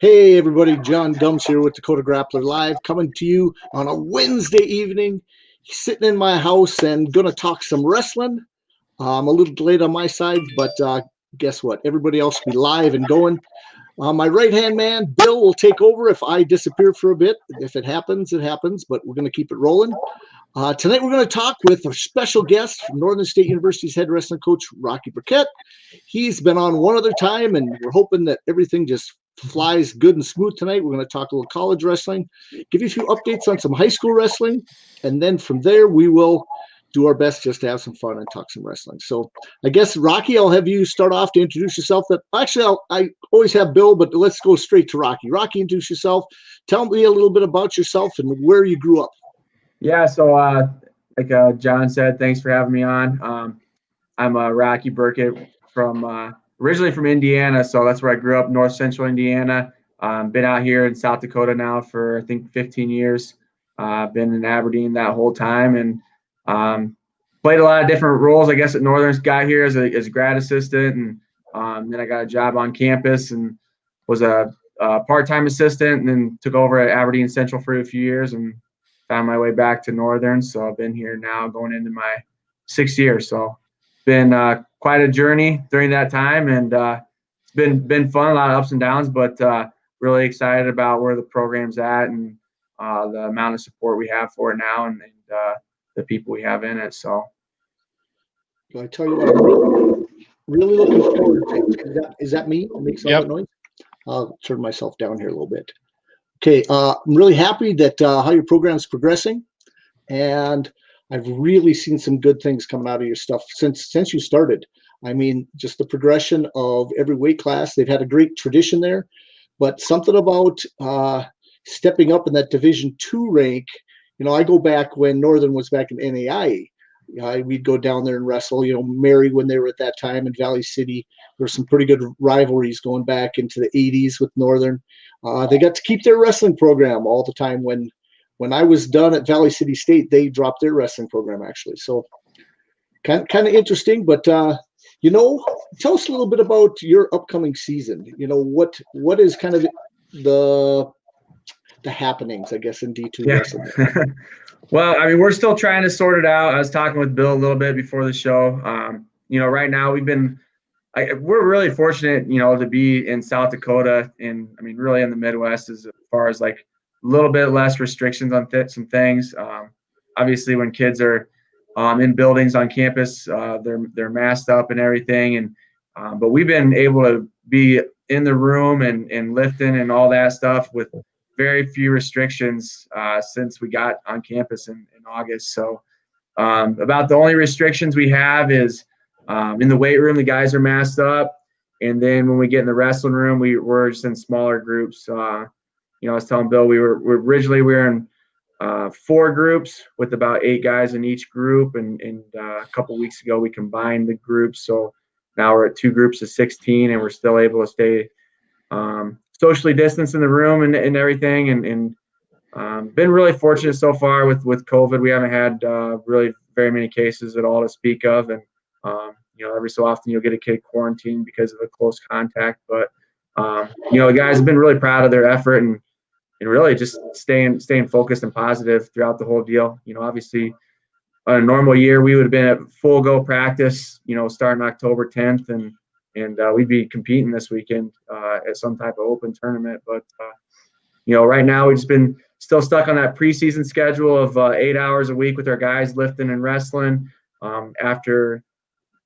Hey everybody, John Gums here with Dakota Grappler Live, coming to you on a Wednesday evening, sitting in my house and gonna talk some wrestling. I'm a little delayed on my side, but guess what? Everybody else will be live and going. My right-hand man, Bill, will take over if I disappear for a bit. If it happens, it happens, but we're gonna keep it rolling. Tonight we're going to talk with a special guest from Northern State University's head wrestling coach, Rocky Burkett. He's been on one other time, and we're hoping that everything just flies good and smooth tonight. We're going to talk a little college wrestling, give you a few updates on some high school wrestling, and then from there we will do our best just to have some fun and talk some wrestling. So I guess, Rocky, I'll have you start off to introduce yourself. I always have Bill, but let's go straight to Rocky. Rocky, introduce yourself. Tell me a little bit about yourself and where you grew up. Yeah, so like John said, thanks for having me on. I'm Rocky Burkett from originally from Indiana, so that's where I grew up, North Central Indiana. Been out here in South Dakota now for I think 15 years. Been in Aberdeen that whole time, and played a lot of different roles. I guess at Northern, got here as a grad assistant, and then I got a job on campus and was a part-time assistant, and then took over at Aberdeen Central for a few years and found my way back to Northern. So I've been here now going into my 6th year. So been quite a journey during that time, and it's been fun, a lot of ups and downs, but really excited about where the program's at and the amount of support we have for it now, and the people we have in it. So I tell you what, I'm really looking forward to. Is that me? I'll make some other noise. I'll turn myself down here a little bit. Okay, I'm really happy that how your program is progressing, and I've really seen some good things coming out of your stuff since you started. I mean, just the progression of every weight class. They've had a great tradition there, but something about stepping up in that Division II rank. You know, I go back when Northern was back in NAIA. We'd go down there and wrestle. You know, Mary, when they were at that time, in Valley City, there were some pretty good rivalries going back into the 80s with Northern. They got to keep their wrestling program all the time. When I was done at Valley City State, they dropped their wrestling program, actually. So kind of interesting. But you know, tell us a little bit about your upcoming season. You know, what is kind of the happenings, I guess, in D2 wrestling. Well, I mean, we're still trying to sort it out. I was talking with Bill a little bit before the show. You know, right now we're really fortunate, you know, to be in South Dakota, and I mean, really in the Midwest as far as like a little bit less restrictions on some things. Obviously, when kids are in buildings on campus, they're masked up and everything, and but we've been able to be in the room and lifting and all that stuff with very few restrictions since we got on campus in August. So about the only restrictions we have is in the weight room, the guys are masked up. And then when we get in the wrestling room, we're just in smaller groups. You know, I was telling Bill, we were in 4 groups with about 8 guys in each group. And a couple weeks ago, we combined the groups. So now we're at 2 groups of 16, and we're still able to stay socially distanced in the room and everything. And been really fortunate so far with COVID. We haven't had really very many cases at all to speak of. And you know, every so often you'll get a kid quarantined because of a close contact. But you know, the guys have been really proud of their effort and really just staying focused and positive throughout the whole deal. You know, obviously on a normal year we would have been at full go practice, you know, starting October 10th, and we'd be competing this weekend at some type of open tournament. But you know, right now we've just been still stuck on that preseason schedule of 8 hours a week with our guys lifting and wrestling.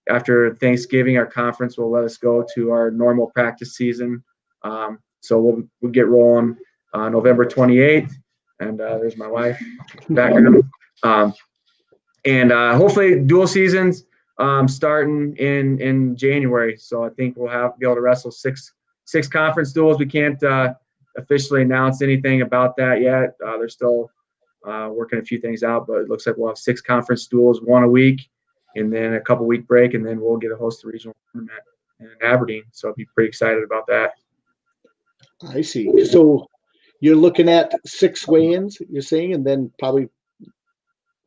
After Thanksgiving, our conference will let us go to our normal practice season. So we'll get rolling November 28th. And there's my wife background. And hopefully dual seasons starting in January. So I think we'll be able to wrestle six conference duels. We can't officially announce anything about that yet. They're still working a few things out, but it looks like we'll have 6 conference duels, 1 a week, and then a couple week break, and then we'll get a host of regional tournament in Aberdeen. So I'll be pretty excited about that. I see. So you're looking at 6 weigh-ins, you're saying, and then probably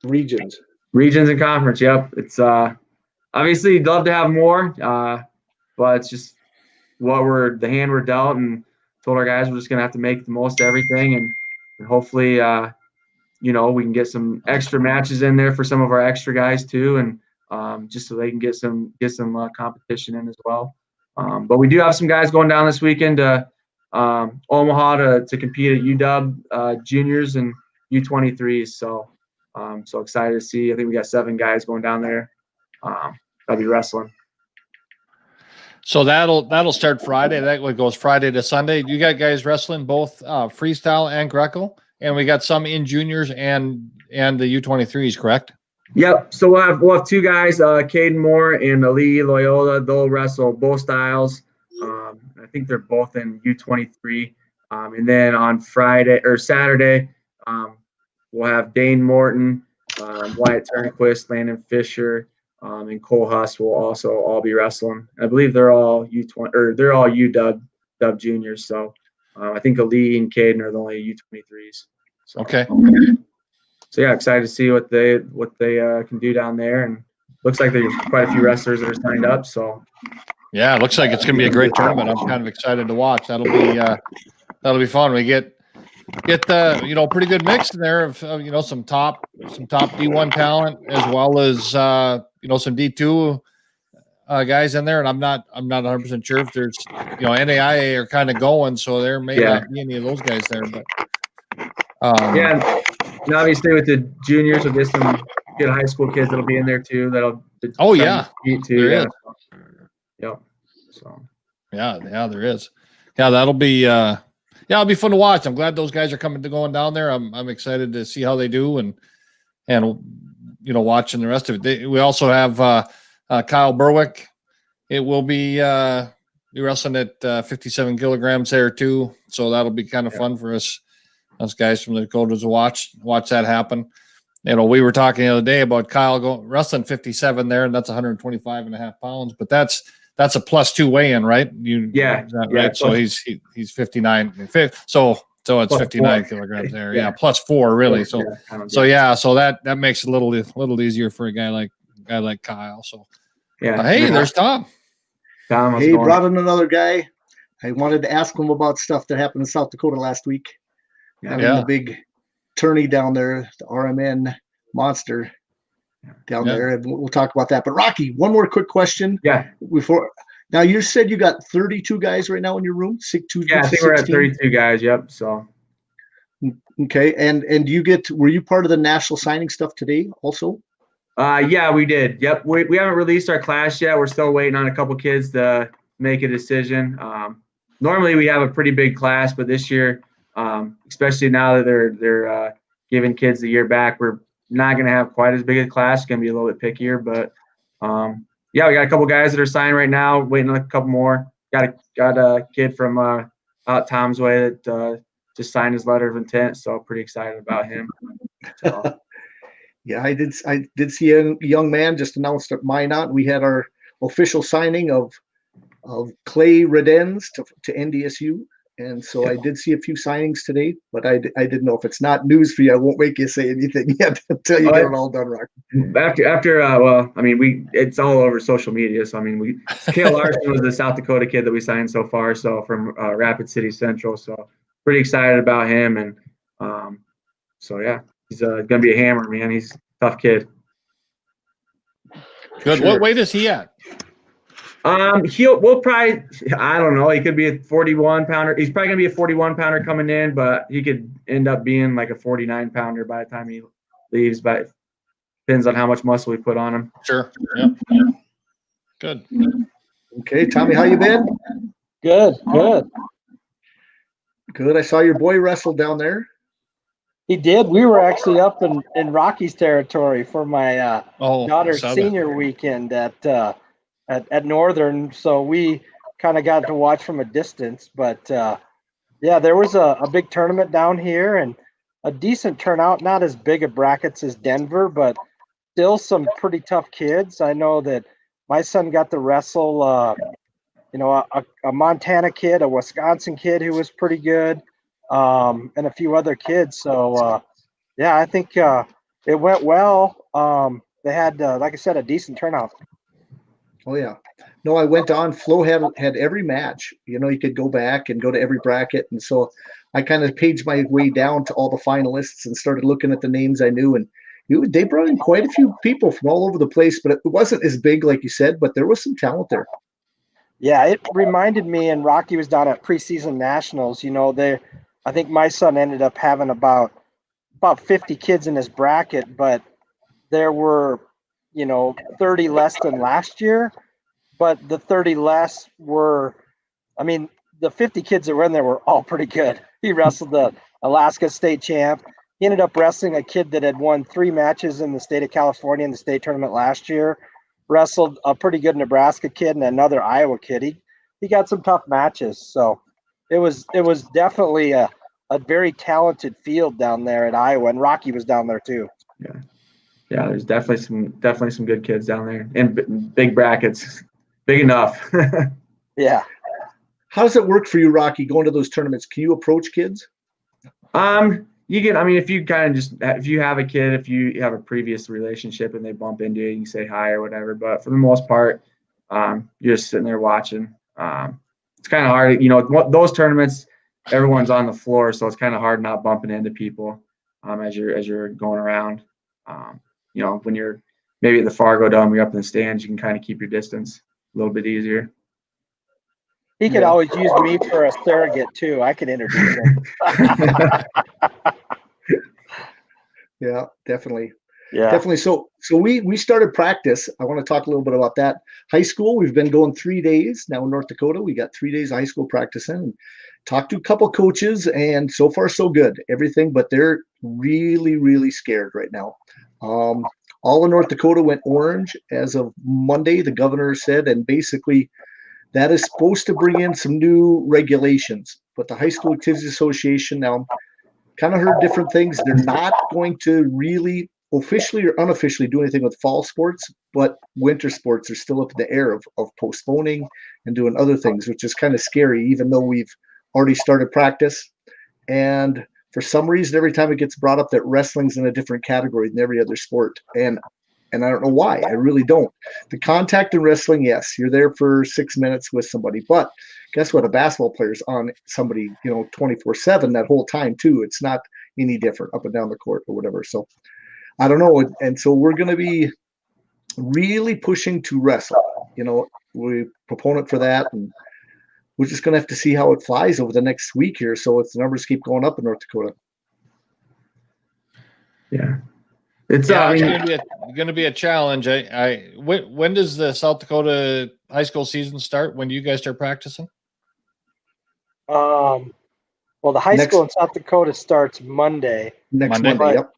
regions. Regions and conference, yep. It's obviously you'd love to have more, but it's just the hand we're dealt, and told our guys we're just gonna have to make the most of everything, and hopefully, you know, we can get some extra matches in there for some of our extra guys too, and just so they can get some competition in as well. But we do have some guys going down this weekend to Omaha to compete at UW juniors and U23s. So so excited to see. I think we got 7 guys going down there. That'll be wrestling. So that'll start Friday. That goes Friday to Sunday. You got guys wrestling both freestyle and Greco, and we got some in juniors and the U23s, correct? Yep. So we'll have 2 guys, Caden Moore and Ali Loyola. They'll wrestle both styles. I think they're both in U23. And then on Friday or Saturday, we'll have Dane Morton, Wyatt Turnquist, Landon Fisher, and Cole Huss will also all be wrestling. I believe they're all U20 or they're all UW juniors. So I think Ali and Caden are the only U23s. So, okay. So yeah, excited to see what they can do down there, and looks like there's quite a few wrestlers that are signed up. So yeah, it looks like it's going to be a great tournament. I'm kind of excited to watch. That'll be fun. We get the pretty good mix in there of some top D1 talent as well as some D2 guys in there, and I'm not 100% sure if there's NAIA are kind of going, so there may not be any of those guys there, but yeah. And obviously with the juniors, we'll get some good high school kids that'll be in there too. Compete too. There is. Yep. So yeah, there is. Yeah, that'll be it'll be fun to watch. I'm glad those guys are going down there. I'm excited to see how they do and watching the rest of it. We also have Kyle Berwick. It will be wrestling at 57 kilograms there too, so that'll be kind of fun for us guys from the Dakotas to watch that happen. We were talking the other day about Kyle wrestling 57 there, and that's 125 and a half pounds, but that's a +2 weigh-in, right? Right. So he's 59. So it's 59 kilograms there. Yeah, +4 really. So that makes it a little easier for a guy like Kyle. So hey, there's Tom. Hey, brought in another guy. I wanted to ask him about stuff that happened in South Dakota last week. Having the big tourney down there, the RMN monster down there, and we'll talk about that. But Rocky, one more quick question. Yeah. Now you said you got 32 guys right now in your room. I think we're at 32 guys. Yep. So. Okay, and were you part of the national signing stuff today also? Yeah, we did. Yep. We haven't released our class yet. We're still waiting on a couple kids to make a decision. Normally we have a pretty big class, but this year, especially now that they're giving kids the year back, we're not going to have quite as big a class. It's going to be a little bit pickier, but we got a couple guys that are signed right now, waiting on a couple more. Got a kid from out Tom's way that just signed his letter of intent, so pretty excited about him. So. Yeah, I did see a young man just announced at Minot. We had our official signing of Clay Redens to NDSU. And so I did see a few signings today, but I didn't know if it's not news for you. I won't make you say anything yet until you get it all done, Rocky. It's all over social media. So, Kale Larson was the South Dakota kid that we signed so far. So from Rapid City Central. So pretty excited about him. And he's going to be a hammer, man. He's a tough kid. Good. Sure. What weight is he at? We'll probably, I don't know. He could be a 41 pounder. He's probably gonna be a 41 pounder coming in, but he could end up being like a 49 pounder by the time he leaves. But depends on how much muscle we put on him. Sure. Yeah. Good. Okay, Tommy, how you been? Good. I saw your boy wrestle down there. He did. We were actually up in Rocky's territory for my daughter's senior weekend at Northern, so we kind of got to watch from a distance. But there was a big tournament down here and a decent turnout. Not as big a brackets as Denver, but still some pretty tough kids. I know that my son got to wrestle, a Montana kid, a Wisconsin kid who was pretty good, and a few other kids. So I think it went well. They had, like I said, a decent turnout. Oh yeah. No, I went on. Flo had every match. You know, you could go back and go to every bracket, and so I kind of paged my way down to all the finalists and started looking at the names I knew. And they brought in quite a few people from all over the place, but it wasn't as big like you said. But there was some talent there. Yeah, it reminded me, and Rocky was down at preseason nationals. You know, I think my son ended up having about 50 kids in his bracket, but there were, 30 less than last year. But the 30 less were, the 50 kids that were in there were all pretty good. He wrestled the Alaska state champ. He ended up wrestling a kid that had won 3 matches in the state of California in the state tournament last year. Wrestled a pretty good Nebraska kid and another Iowa kid. He got some tough matches. So it was definitely a very talented field down there at Iowa, and Rocky was down there too. Yeah, there's definitely some good kids down there in big brackets, big enough. Yeah. How does it work for you, Rocky, going to those tournaments? Can you approach kids? You can. I mean, if you have a kid, if you have a previous relationship and they bump into you, you can say hi or whatever. But for the most part, you're just sitting there watching. It's kind of hard, those tournaments. Everyone's on the floor, so it's kind of hard not bumping into people as you're going around. When you're maybe at the Fargo Dome, you're up in the stands, you can kind of keep your distance a little bit easier. He could always use me for a surrogate too. I could introduce him. Yeah, definitely. Yeah, definitely. So we started practice. I want to talk a little bit about that. High school, we've been going 3 days now in North Dakota. We got 3 days of high school practicing and talked to a couple coaches, and so far so good. Everything, but they're really, really scared right now. All of North Dakota went orange as of Monday, the governor said, and basically that is supposed to bring in some new regulations. But the High School Activities Association now kind of heard different things. They're not going to really officially or unofficially do anything with fall sports, but winter sports are still up in the air of postponing and doing other things, which is kind of scary, even though we've already started practice. And for some reason, every time it gets brought up that wrestling's in a different category than every other sport. And I don't know why. I really don't. The contact in wrestling, yes, you're there for 6 minutes with somebody. But guess what? A basketball player's on somebody, 24/7 that whole time too. It's not any different up and down the court or whatever. So I don't know. And so we're going to be really pushing to wrestle. We're proponent for that. And we're just going to have to see how it flies over the next week here. So if the numbers keep going up in North Dakota. Yeah. It's going to be a challenge. When does the South Dakota high school season start? When do you guys start practicing? Well, the high school in South Dakota starts Monday. Next Monday, yep.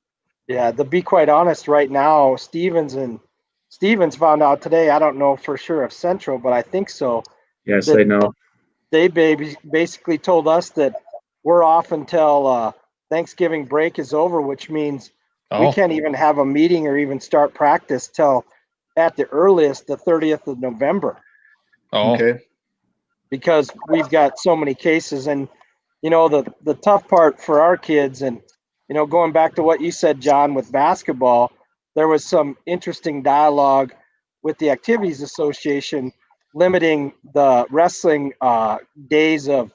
Yeah, to be quite honest, right now, Stevens found out today. I don't know for sure if Central, but I think so. Yes, they know. They basically told us that we're off until Thanksgiving break is over, which means we can't even have a meeting or even start practice till at the earliest the 30th of November. Oh, okay. Because we've got so many cases, and the tough part for our kids, and going back to what you said, John, with basketball, there was some interesting dialogue with the Activities Association limiting the wrestling days of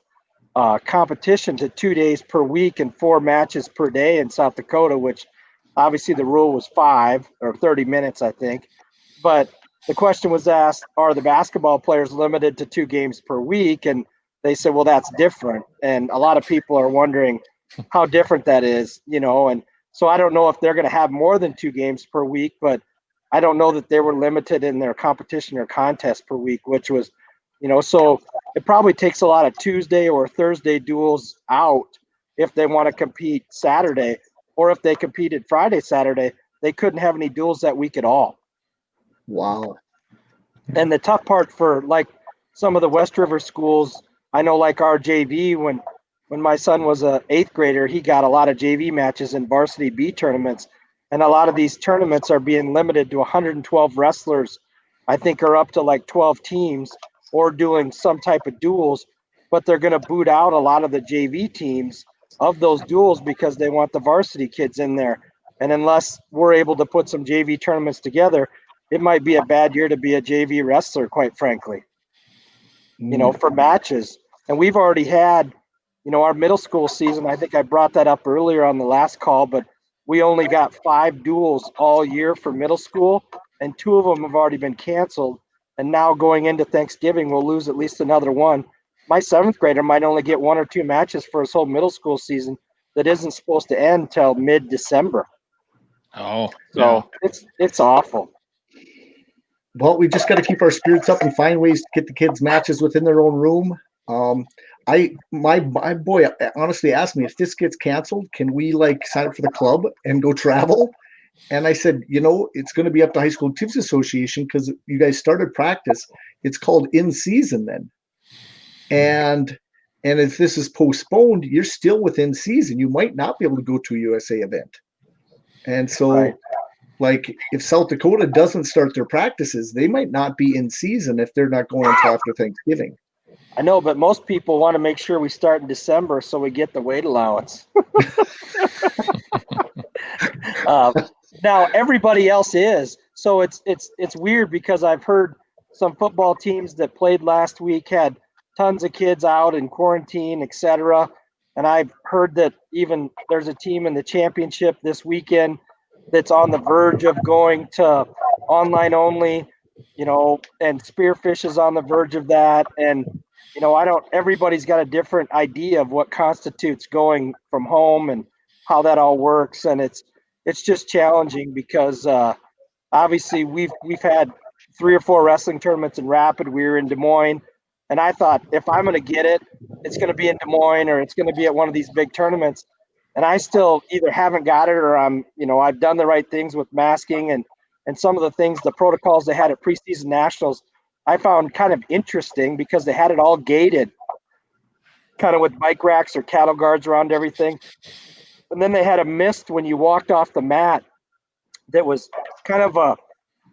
competition to 2 days per week and 4 matches per day in South Dakota, which obviously the rule was 5 or 30 minutes, I think. But the question was asked, are the basketball players limited to 2 games per week? And they said, well, that's different. And a lot of people are wondering how different that is, and so I don't know if they're going to have more than 2 games per week, but I don't know that they were limited in their competition or contest per week, which was, so it probably takes a lot of Tuesday or Thursday duels out if they want to compete Saturday, or if they competed Friday, Saturday, they couldn't have any duels that week at all. Wow. And the tough part for like some of the West River schools, I know like our JV, when my son was a 8th grader, he got a lot of JV matches in varsity B tournaments. And a lot of these tournaments are being limited to 112 wrestlers. I think are up to like 12 teams or doing some type of duels, but they're going to boot out a lot of the JV teams of those duels because they want the varsity kids in there. And unless we're able to put some JV tournaments together, it might be a bad year to be a JV wrestler, quite frankly, for matches. And we've already had, our middle school season. I think I brought that up earlier on the last call, but we only got 5 duels all year for middle school, and 2 of them have already been canceled. And now going into Thanksgiving, we'll lose at least another one. My 7th grader might only get 1 or 2 matches for his whole middle school season that isn't supposed to end till mid-December. Oh, so it's awful. Well, we just got to keep our spirits up and find ways to get the kids matches within their own room. My boy honestly asked me, if this gets canceled, can we sign up for the club and go travel? And I said, it's going to be up to High School Tips Association, because you guys started practice. It's called in season then. And if this is postponed, you're still within season. You might not be able to go to a USA event. And so if South Dakota doesn't start their practices, they might not be in season if they're not going until after Thanksgiving. I know, but most people want to make sure we start in December so we get the weight allowance. Now everybody else is. So it's weird, because I've heard some football teams that played last week had tons of kids out in quarantine, etc. And I've heard that even there's a team in the championship this weekend that's on the verge of going to online only, and Spearfish is on the verge of that. And, everybody's got a different idea of what constitutes going from home and how that all works. And it's just challenging, because obviously we've had 3 or 4 wrestling tournaments in Rapid. We were in Des Moines, and I thought, if I'm going to get it, it's going to be in Des Moines, or it's going to be at one of these big tournaments. And I still either haven't got it, or I've done the right things with masking and some of the things, the protocols they had at preseason nationals, I found kind of interesting, because they had it all gated, kind of with bike racks or cattle guards around everything. And then they had a mist when you walked off the mat that was kind of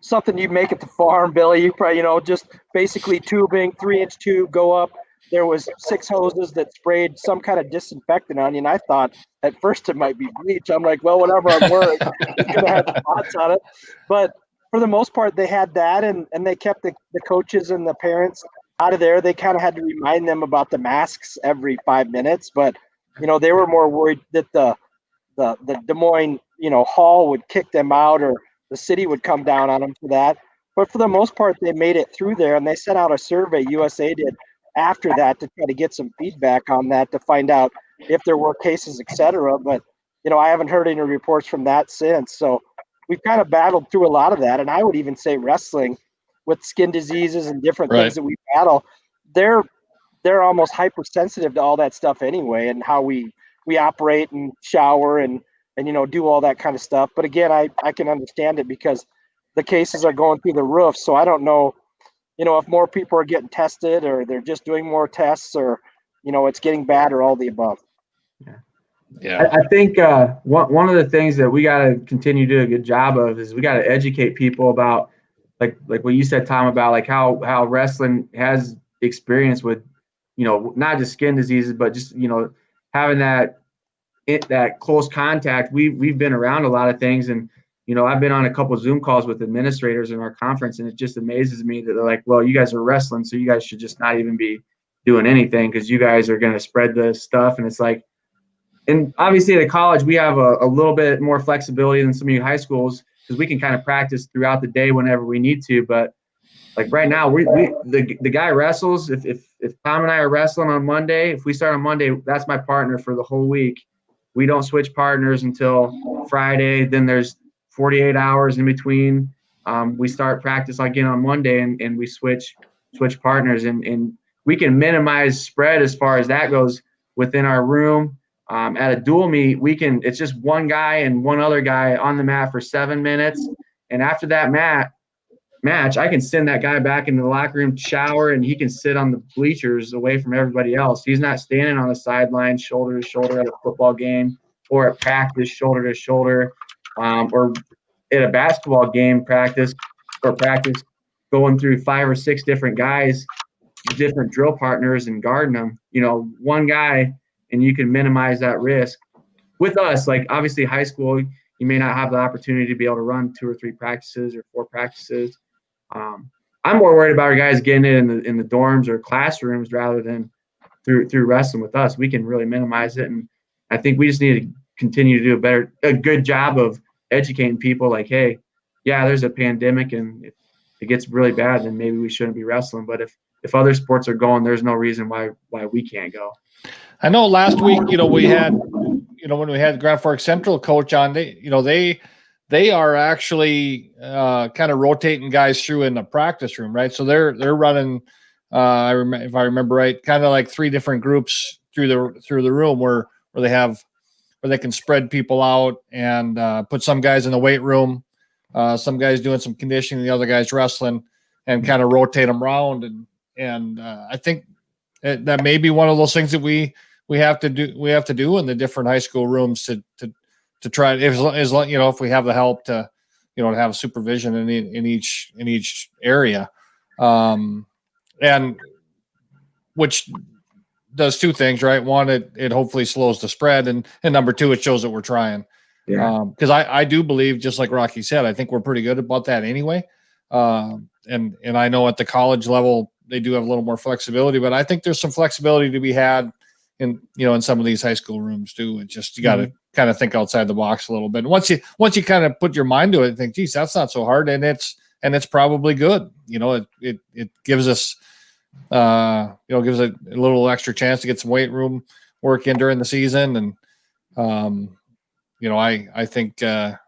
something you'd make at the farm, Billy. You probably, just basically tubing, 3-inch tube, go up. There was 6 hoses that sprayed some kind of disinfectant on you. And I thought at first it might be bleach. I'm like, well, whatever I'm wearing, it's going to have spots on it. But for the most part, they had that, and they kept the coaches and the parents out of there. They kind of had to remind them about the masks every 5 minutes. But, they were more worried that the Des Moines, hall would kick them out, or the city would come down on them for that. But for the most part, they made it through there, and they sent out a survey, USA did, after that, to try to get some feedback on that, to find out if there were cases, etc. But, I haven't heard any reports from that since. So we've kind of battled through a lot of that. And I would even say wrestling, with skin diseases and different things that we battle, they're almost hypersensitive to all that stuff anyway, and how we operate and shower and do all that kind of stuff. But again, I can understand it, because the cases are going through the roof. So I don't know, if more people are getting tested, or they're just doing more tests, or, it's getting bad, or all the above. Yeah. I think one of the things that we got to continue to do a good job of is we got to educate people about, like what you said, Tom, about how wrestling has experience with, not just skin diseases, but just, having that close contact. We've been around a lot of things, and, I've been on a couple of Zoom calls with administrators in our conference, and it just amazes me that they're like, well, you guys are wrestling, so you guys should just not even be doing anything, because you guys are going to spread the stuff. And it's like, and obviously at college, we have a little bit more flexibility than some of you high schools, because we can kind of practice throughout the day whenever we need to. But like right now, the guy wrestles. If Tom and I are wrestling on Monday, if we start on Monday, that's my partner for the whole week. We don't switch partners until Friday. Then there's 48 hours in between. We start practice again on Monday, and we switch partners, and we can minimize spread as far as that goes within our room. At a dual meet, it's just one guy and one other guy on the mat for 7 minutes. And after that match, I can send that guy back into the locker room, shower, and he can sit on the bleachers away from everybody else. He's not standing on the sideline shoulder to shoulder at a football game, or at practice shoulder to shoulder, or at a basketball game practice going through 5 or 6 different guys, different drill partners, and guarding them. One guy, and you can minimize that risk. With us, like obviously high school, you may not have the opportunity to be able to run 2 or 3 practices or 4 practices. I'm more worried about our guys getting it in the dorms or classrooms rather than through wrestling with us. We can really minimize it, and I think we just need to continue to do a good job of educating people. Like, hey, yeah, there's a pandemic, and if it gets really bad, then maybe we shouldn't be wrestling. But if other sports are going, there's no reason why we can't go. I know last week, we had, when we had Grand Forks Central coach on, they are actually kind of rotating guys through in the practice room, right? So they're running, if I remember right, kind of like 3 different groups through the room where they can spread people out and put some guys in the weight room, some guys doing some conditioning, the other guys wrestling, and kind of rotate them around. And I think that may be one of those things that we have to do in the different high school rooms to try, if we have the help to have supervision in each area, and which does 2 things, right? One, it hopefully slows the spread, and number 2, it shows that we're trying. Yeah. Because I do believe, just like Rocky said, I think we're pretty good about that anyway. And I know at the college level they do have a little more flexibility, but I think there's some flexibility to be had in some of these high school rooms too. It's just, you got to kind of think outside the box a little bit. And once you kind of put your mind to it and think, geez, that's not so hard. And it's probably good. It gives us, gives a little extra chance to get some weight room work in during the season. And, I think, it's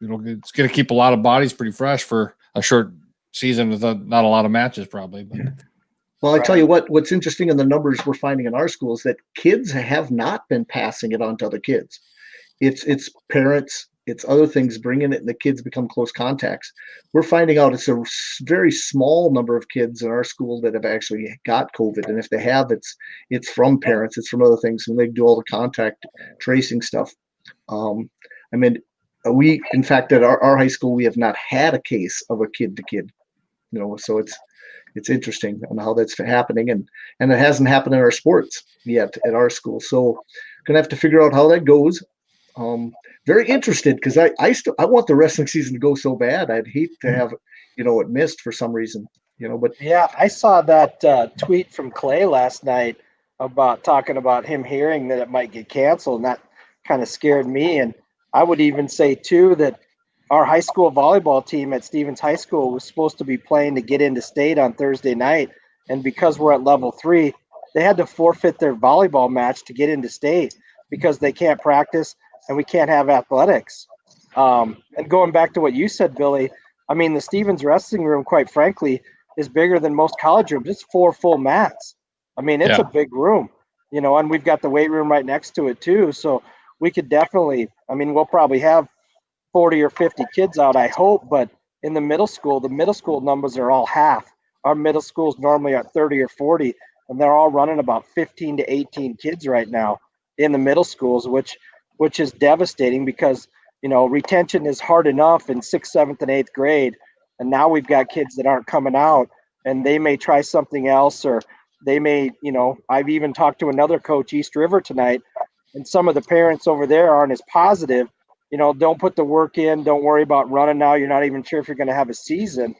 going to keep a lot of bodies pretty fresh for a short season with not a lot of matches probably. But. Well, I tell you what's interesting in the numbers we're finding in our schools, that kids have not been passing it on to other kids. It's parents, it's other things bringing it, and the kids become close contacts. We're finding out it's a very small number of kids in our school that have actually got COVID. And if they have, it's from parents, it's from other things, and they do all the contact tracing stuff. We, in fact, at our high school, we have not had a case of a kid to kid, so it's interesting on how that's happening, and it hasn't happened in our sports yet at our school. So gonna have to figure out how that goes. Very interested, because I want the wrestling season to go so bad. I'd hate to have it missed for some reason. But yeah, I saw that tweet from Clay last night about talking about him hearing that it might get canceled, and that kind of scared me. And I would even say too that our high school volleyball team at Stevens High School was supposed to be playing to get into state on Thursday night. And because we're at level 3, they had to forfeit their volleyball match to get into state because they can't practice and we can't have athletics. And going back to what you said, Billy, the Stevens wrestling room, quite frankly, is bigger than most college rooms. It's 4 full mats. It's a big room, and we've got the weight room right next to it too. So we could definitely, we'll probably have 40 or 50 kids out, I hope, but in the middle school numbers are all half. Our middle schools normally are 30 or 40, and they're all running about 15 to 18 kids right now in the middle schools, which is devastating because, retention is hard enough in 6th, 7th, and 8th grade. And now we've got kids that aren't coming out, and they may try something else, or they may, I've even talked to another coach, East River, tonight, and some of the parents over there aren't as positive. Don't put the work in. Don't worry about running now. You're not even sure if you're going to have a season.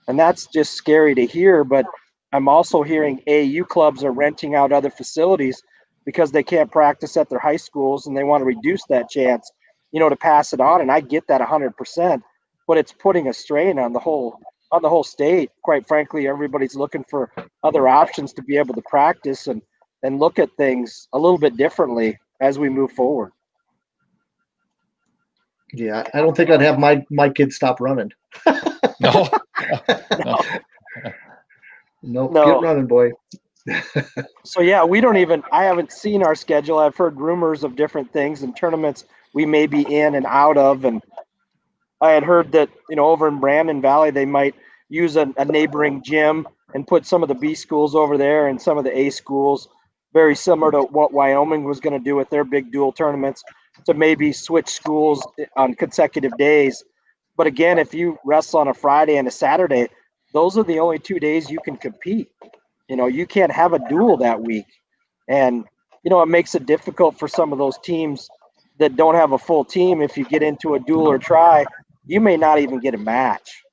And that's just scary to hear. But I'm also hearing AAU clubs are renting out other facilities because they can't practice at their high schools, and they want to reduce that chance, to pass it on. And I get that 100%, but it's putting a strain on the whole state. Quite frankly, everybody's looking for other options to be able to practice and look at things a little bit differently as we move forward. Yeah, I don't think I'd have my kids stop running. No. No, get running, boy. So yeah, I haven't seen our schedule. I've heard rumors of different things and tournaments we may be in and out of. And I had heard that, over in Brandon Valley, they might use a neighboring gym and put some of the B schools over there and some of the A schools, very similar to what Wyoming was going to do with their big dual tournaments, to maybe switch schools on consecutive days. But again, if you wrestle on a Friday and a Saturday, those are the only 2 days you can compete. You can't have a duel that week. And, it makes it difficult for some of those teams that don't have a full team, if you get into a duel or try, you may not even get a match,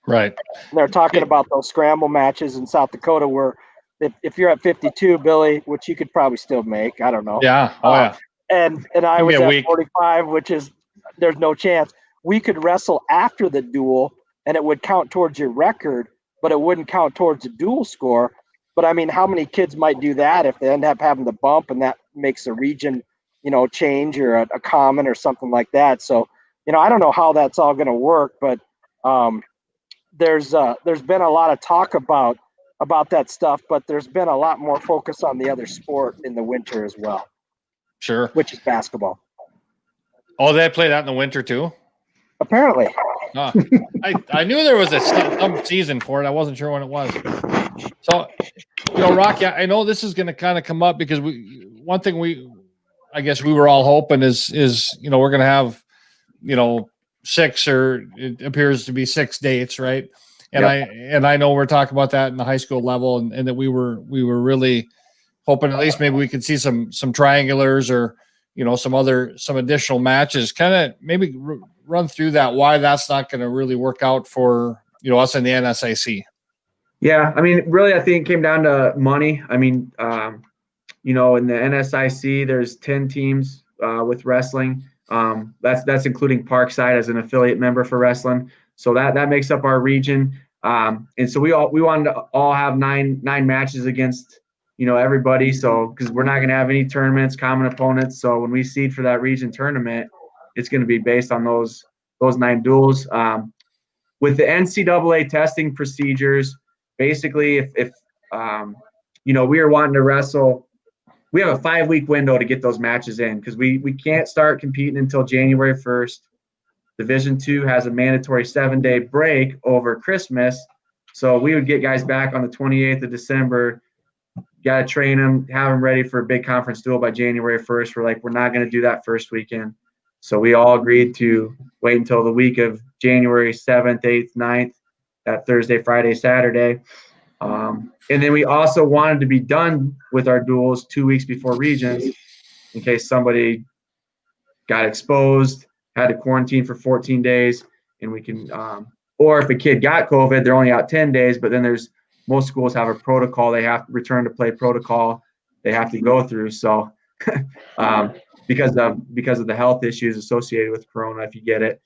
Right. And they're talking about those scramble matches in South Dakota where if you're at 52, Billy, which you could probably still make, I don't know. Yeah. Oh, yeah. And I was at 45, which is there's no chance. We could wrestle after the duel and it would count towards your record, but it wouldn't count towards the duel score. But I mean, how many kids might do that if they end up having the bump and that makes a region, change or a common or something like that. So, I don't know how that's all going to work, but there's been a lot of talk about that stuff, but there's been a lot more focus on the other sport in the winter as well. Sure. Which is basketball. Oh, they play that in the winter too? Apparently. I knew there was some season for it. I wasn't sure when it was. So, Rocky, I know this is going to kind of come up because one thing I guess we were all hoping is we're going to have, 6 or it appears to be 6 dates, right? And I know we're talking about that in the high school level and that we were really hoping at least maybe we could see some triangulars or, some additional matches. Kind of maybe run through that, why that's not going to really work out for, us in the NSIC. Yeah. I mean, really, I think it came down to money. I mean, in the NSIC, there's 10 teams with wrestling. That's including Parkside as an affiliate member for wrestling. So that makes up our region. And so we wanted to all have nine matches against, everybody. So, because we're not going to have any tournaments, common opponents. So when we seed for that region tournament, it's going to be based on those 9 duels. With the NCAA testing procedures, basically, if we are wanting to wrestle, we have a 5-week window to get those matches in because we can't start competing until January 1st. Division II has a mandatory 7-day break over Christmas. So we would get guys back on the 28th of December, got to train them, have them ready for a big conference duel by January 1st. We're not going to do that first weekend. So we all agreed to wait until the week of January 7th, 8th, 9th, that Thursday, Friday, Saturday. And then we also wanted to be done with our duels 2 weeks before regions in case somebody got exposed, had to quarantine for 14 days, and we can or if a kid got COVID, they're only out 10 days, but then most schools have a protocol. They have return to play protocol they have to go through. So because of the health issues associated with Corona, if you get it.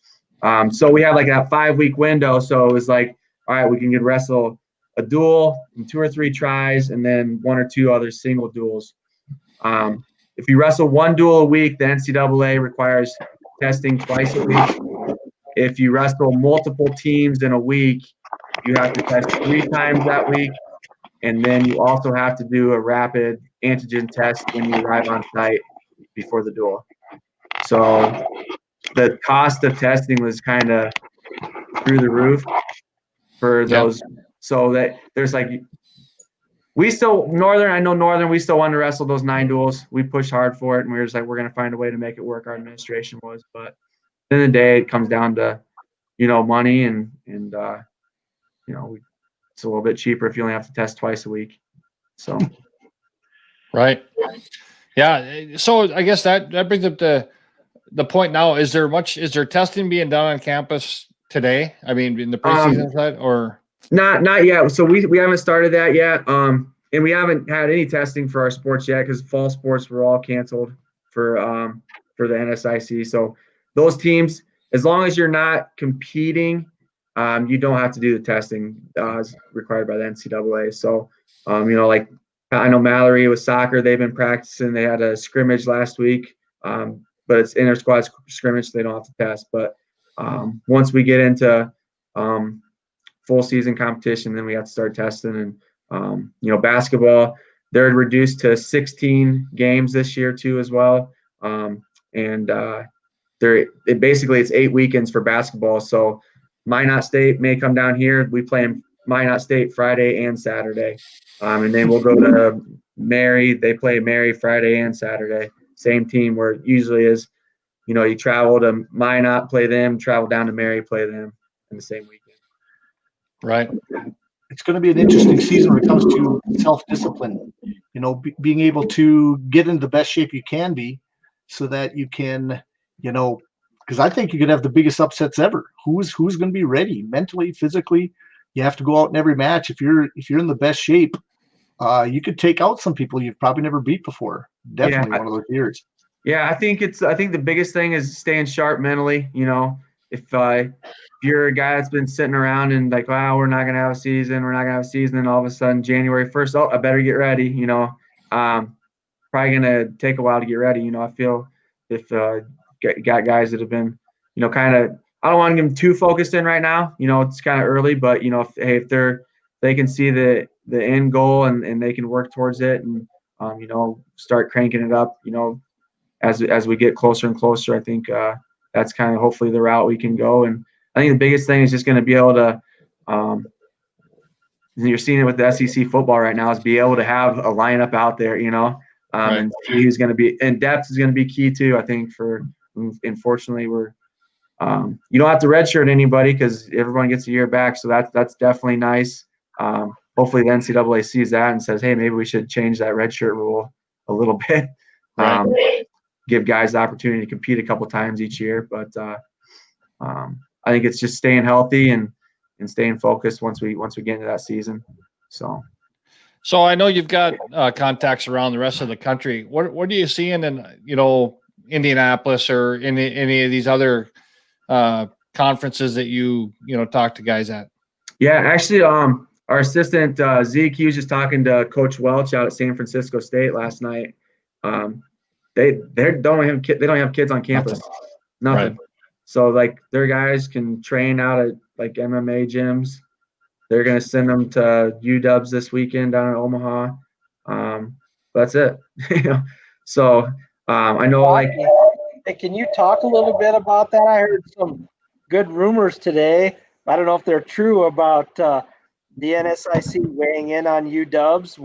So we had like that 5-week window. So it was like, all right, we can wrestle a duel and 2 or 3 tries and then 1 or 2 other single duels. If you wrestle 1 duel a week, the NCAA requires testing twice a week. If you wrestle multiple teams in a week, you have to test 3 times that week. And then you also have to do a rapid antigen test when you arrive on site before the duel. So the cost of testing was kind of through the roof for those. So that there's like, we still, Northern, we still wanted to wrestle those 9 duels. We pushed hard for it, and we were just like, we're going to find a way to make it work. Our administration was, but at the end of the day, it comes down to, money and it's a little bit cheaper if you only have to test twice a week. So. Right. Yeah. So I guess that brings up the point now. Is there testing being done on campus today? I mean, in the preseason side or? Not yet. So we haven't started that yet. And we haven't had any testing for our sports yet because fall sports were all canceled for the NSIC. So those teams, as long as you're not competing, you don't have to do the testing as required by the NCAA. So, like I know Mallory with soccer, they've been practicing. They had a scrimmage last week, but it's inter-squad scrimmage, so they don't have to test. But once we get into full season competition, then we have to start testing. And basketball, they're reduced to 16 games this year too as well. It's 8 weekends for basketball. So Minot State may come down here. We play in Minot State Friday and Saturday. And then we'll go to Mary. They play Mary Friday and Saturday. Same team where it usually is, you travel to Minot, play them, travel down to Mary, play them in the same weekend. Right. It's going to be an interesting season when it comes to self-discipline, being able to get into the best shape you can be so that you can, because I think you could have the biggest upsets ever. Who's going to be ready mentally, physically? You have to go out in every match. If you're in the best shape, you could take out some people you've probably never beat before. Definitely one of those years. Yeah, I think the biggest thing is staying sharp mentally. If you're a guy that's been sitting around and like, wow, we're not gonna have a season, and all of a sudden January 1st, oh, I better get ready. Probably gonna take a while to get ready. I feel if got guys that have been, kind of, I don't want them too focused in right now. It's kind of early, but if they can see the end goal and they can work towards it and start cranking it up. As we get closer and closer, I think that's kind of hopefully the route we can go. And I think the biggest thing is just going to be able to, you're seeing it with the SEC football right now, is be able to have a lineup out there, Right. and see who's going to be, and depth is going to be key too. I think unfortunately we're, you don't have to redshirt anybody because everyone gets a year back. So that's definitely nice. Hopefully the NCAA sees that and says, hey, maybe we should change that redshirt rule a little bit. Right. Give guys the opportunity to compete a couple times each year. But I think it's just staying healthy and staying focused once we get into that season. So I know you've got contacts around the rest of the country. What are you seeing in Indianapolis or any of these other conferences that you talk to guys at? Yeah, actually, our assistant Zeke, he was just talking to Coach Welch out at San Francisco State last night. They don't have kids on campus. Nothing. Right. So like their guys can train out at like MMA gyms. They're gonna send them to UW this weekend down in Omaha. That's it. So I know like. Hey, can you talk a little bit about that? I heard some good rumors today. I don't know if they're true about the NSIC weighing in on UWs.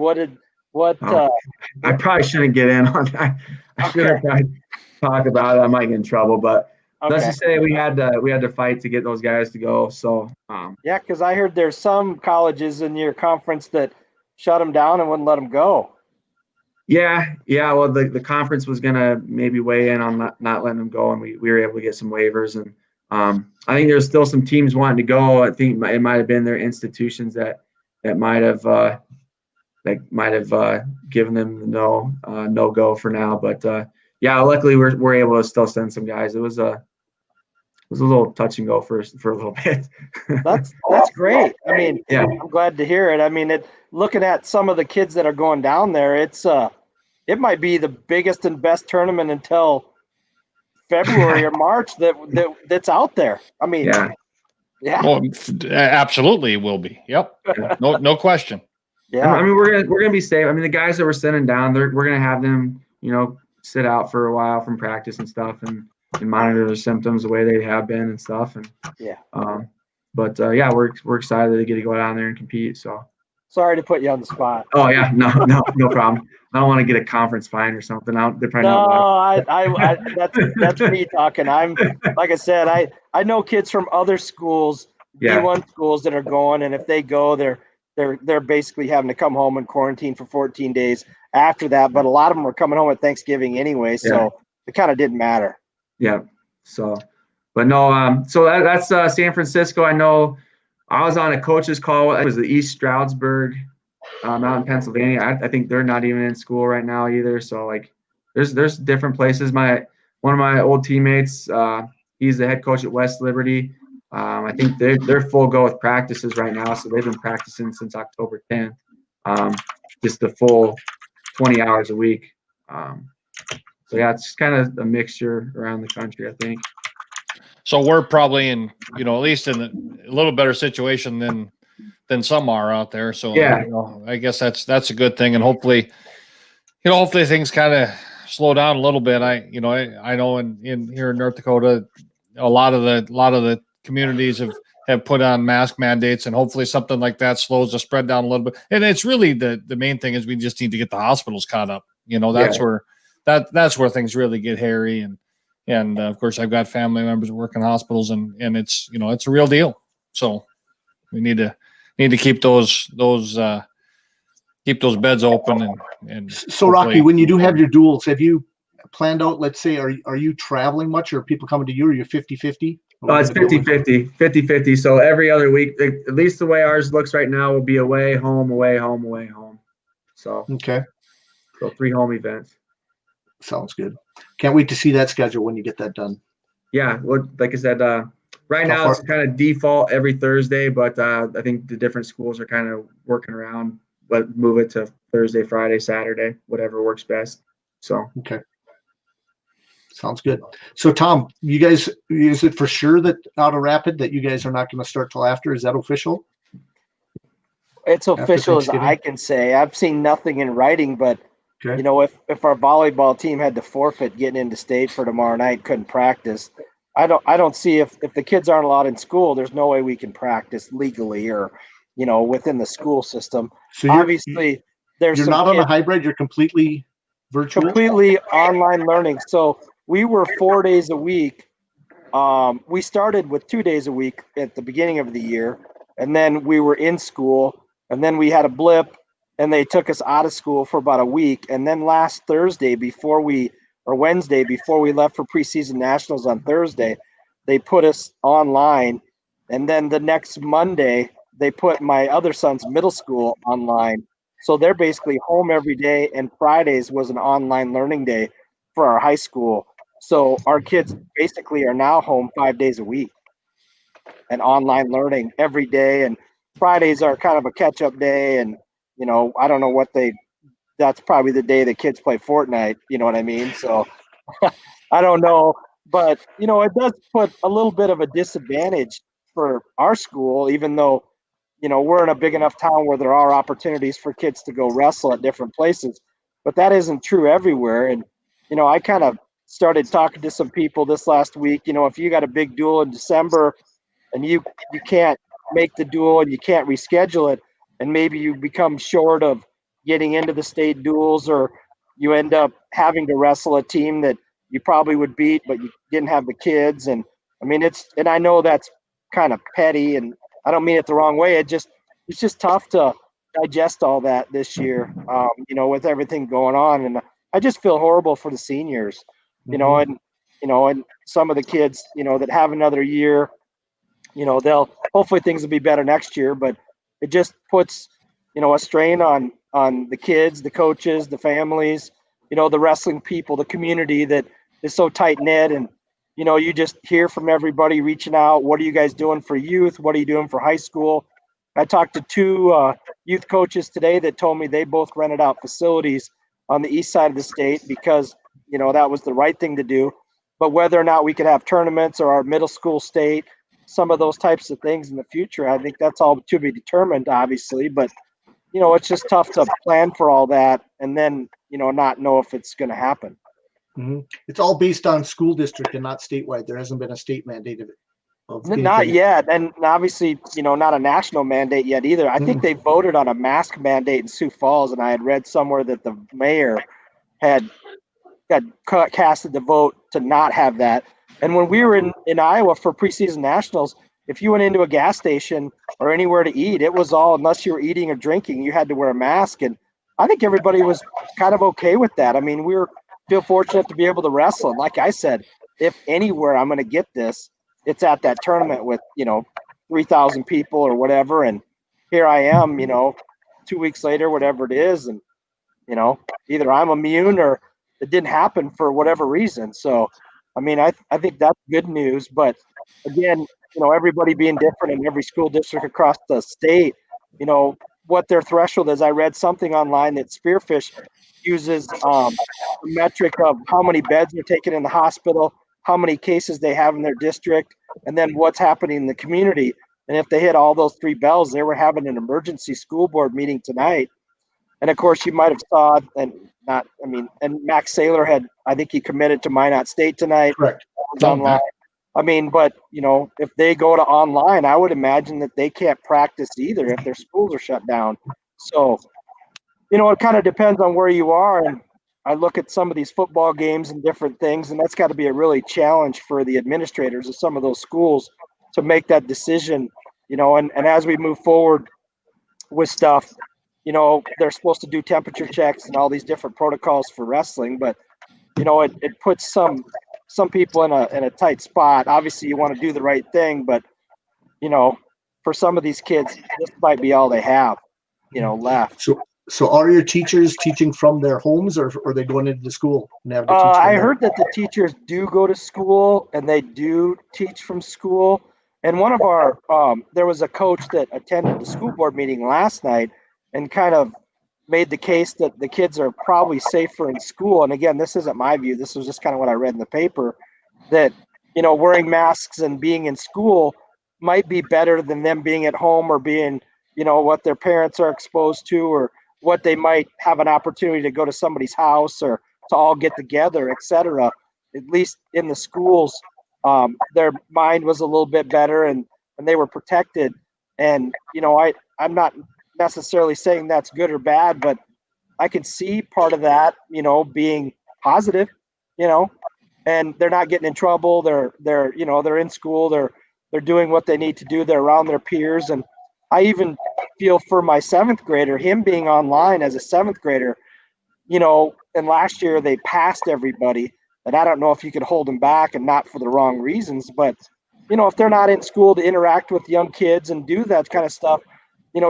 I probably shouldn't get in on that. I should probably talk about it. I might get in trouble, but let's just say we had to fight to get those guys to go. So yeah, because I heard there's some colleges in your conference that shut them down and wouldn't let them go. Yeah. Well, the conference was gonna maybe weigh in on not letting them go, and we were able to get some waivers. And I think there's still some teams wanting to go. I think it might have been their institutions that might have given them no go for now. But yeah, luckily we're able to still send some guys. It was a little touch and go for a little bit. That's great. I mean, yeah. I'm glad to hear it. I mean, looking at some of the kids that are going down there, it might be the biggest and best tournament until February or March that's out there. I mean, yeah. Well, absolutely, it will be. Yep. No question. Yeah. I mean, we're gonna be safe. I mean, the guys that we're sending down, we're gonna have them, sit out for a while from practice and stuff, and monitor their symptoms the way they have been and stuff. And yeah. But we're excited to get to go down there and compete. So. Sorry to put you on the spot. Oh yeah, no problem. I don't want to get a conference fine or something. They're probably not. That's me talking. I'm like I said, I know kids from other schools, D1 schools that are going, and if they go, they're basically having to come home and quarantine for 14 days after that. But a lot of them are coming home at Thanksgiving anyway, so it kind of didn't matter. Yeah. So, but no. So that's San Francisco. I know. I was on a coach's call. It was the East Stroudsburg out in Pennsylvania. I think they're not even in school right now either. So like, there's different places. One of my old teammates, he's the head coach at West Liberty. I think they're full go with practices right now. So they've been practicing since October 10th, just the full 20 hours a week. So yeah, it's kind of a mixture around the country, I think. So we're probably in, at least in a little better situation than some are out there. So yeah, I guess that's a good thing, and hopefully things kind of slow down a little bit. I know in here in North Dakota, a lot of the communities have put on mask mandates, and hopefully something like that slows the spread down a little bit. And it's really the main thing is we just need to get the hospitals caught up. That's where things really get hairy. And of course, I've got family members that work in hospitals, and it's it's a real deal. So we need to keep those beds open and. So Rocky, when you do have your duels, have you planned out? Let's say, are you traveling much, or are people coming to you? Or are you 50-50? It's 50-50. So every other week, at least the way ours looks right now, will be away, home, away, home, away, home. So okay. So 3 home events. Sounds good. Can't wait to see that schedule when you get that done. Yeah, well, like I said, right now it's kind of default every Thursday, but I think the different schools are kind of working around, but move it to Thursday, Friday, Saturday, whatever works best. So okay. Sounds good. So Tom, you guys, is it for sure that out of Rapid that you guys are not going to start till after? Is that official? It's official as I can say. I've seen nothing in writing, but okay. You know, if our volleyball team had to forfeit getting into state for tomorrow night, couldn't practice. I don't see if the kids aren't allowed in school, there's no way we can practice legally or, you know, within the school system. So obviously you're not on a hybrid, you're completely virtual? Completely online learning. So we were 4 days a week. We started with 2 days a week at the beginning of the year, and then we were in school, and then we had a blip, and they took us out of school for about a week. And then last Wednesday, before we left for preseason nationals on Thursday, they put us online. And then the next Monday, they put my other son's middle school online. So they're basically home every day, and Fridays was an online learning day for our high school. So our kids basically are now home 5 days a week and online learning every day. And Fridays are kind of a catch-up day. And, you know, I don't know that's probably the day the kids play Fortnite. You know what I mean? So I don't know. But, you know, it does put a little bit of a disadvantage for our school, even though, you know, we're in a big enough town where there are opportunities for kids to go wrestle at different places. But that isn't true everywhere. And, you know, I kind of started talking to some people this last week. You know, if you got a big duel in December and you can't make the duel and you can't reschedule it, and maybe you become short of getting into the state duels, or you end up having to wrestle a team that you probably would beat, but you didn't have the kids. And I mean, and I know that's kind of petty, and I don't mean it the wrong way. It's just tough to digest all that this year, you know, with everything going on. And I just feel horrible for the seniors, you know, and some of the kids, you know, that have another year, you know, hopefully things will be better next year, but it just puts, you know, a strain on the kids, the coaches, the families, you know, the wrestling people, the community that is so tight knit. And, you know, you just hear from everybody reaching out. What are you guys doing for youth? What are you doing for high school? I talked to 2 youth coaches today that told me they both rented out facilities on the east side of the state because, you know, that was the right thing to do. But whether or not we could have tournaments or our middle school state, some of those types of things in the future, I think that's all to be determined, obviously. But, you know, it's just tough to plan for all that and then, you know, not know if it's going to happen. Mm-hmm. It's all based on school district and not statewide. There hasn't been a state mandate of not yet. And obviously, you know, not a national mandate yet either. I think they voted on a mask mandate in Sioux Falls, and I had read somewhere that the mayor had casted the vote to not have that. And when we were in Iowa for preseason nationals, if you went into a gas station or anywhere to eat, it was all, unless you were eating or drinking, you had to wear a mask. And I think everybody was kind of okay with that. I mean, feel fortunate to be able to wrestle. And like I said, if anywhere I'm going to get this, it's at that tournament with, you know, 3,000 people or whatever. And here I am, you know, 2 weeks later, whatever it is. And, you know, either I'm immune or it didn't happen for whatever reason. So, I mean, I think that's good news. But again, you know, everybody being different in every school district across the state, you know, what their threshold is. I read something online that Spearfish uses a metric of how many beds are taken in the hospital, how many cases they have in their district, and then what's happening in the community. And if they hit all those 3 bells, they were having an emergency school board meeting tonight. And of course, you might have saw, and Max Saylor I think he committed to Minot State tonight. Correct. Online. I mean, but, you know, if they go to online, I would imagine that they can't practice either if their schools are shut down. So, you know, it kind of depends on where you are. And I look at some of these football games and different things, and that's got to be a really challenge for the administrators of some of those schools to make that decision, you know, and as we move forward with stuff, you know, they're supposed to do temperature checks and all these different protocols for wrestling, but it puts some people in a tight spot. Obviously, you want to do the right thing, but for some of these kids, this might be all they have, left. So are your teachers teaching from their homes, or are they going into the school and have to teach? I heard that the teachers do go to school and they do teach from school. And one of our, there was a coach that attended the school board meeting last night and kind of made the case that the kids are probably safer in school. And again, this isn't my view. This was just kind of what I read in the paper, that, wearing masks and being in school might be better than them being at home or being, what their parents are exposed to, or what they might have an opportunity to go to somebody's house or to all get together, etc. At least in the schools, their mind was a little bit better and they were protected. And, I'm not necessarily saying that's good or bad, but I can see part of that, being positive, and they're not getting in trouble. They're in school. They're doing what they need to do. They're around their peers. And I even feel for my 7th grader, him being online as a 7th grader, and last year they passed everybody. And I don't know if you could hold them back, and not for the wrong reasons, but, if they're not in school to interact with young kids and do that kind of stuff,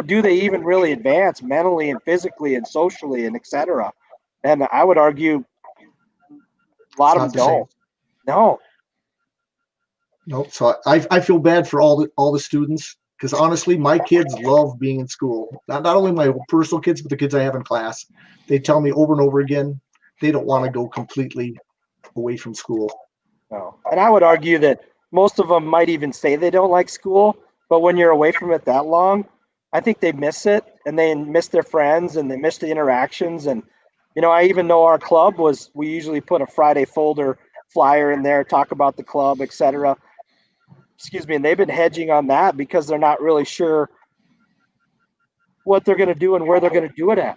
do they even really advance mentally and physically and socially and et cetera? And I would argue a lot of them don't. No. Nope. So I feel bad for all the students, because honestly, my kids love being in school. Not only my personal kids, but the kids I have in class. They tell me over and over again they don't want to go completely away from school. No. And I would argue that most of them might even say they don't like school, but when you're away from it that long, I think they miss it, and they miss their friends, and they miss the interactions. And, I even know our club we usually put a Friday folder flyer in there, talk about the club, etc. Excuse me. And they've been hedging on that because they're not really sure what they're going to do and where they're going to do it at.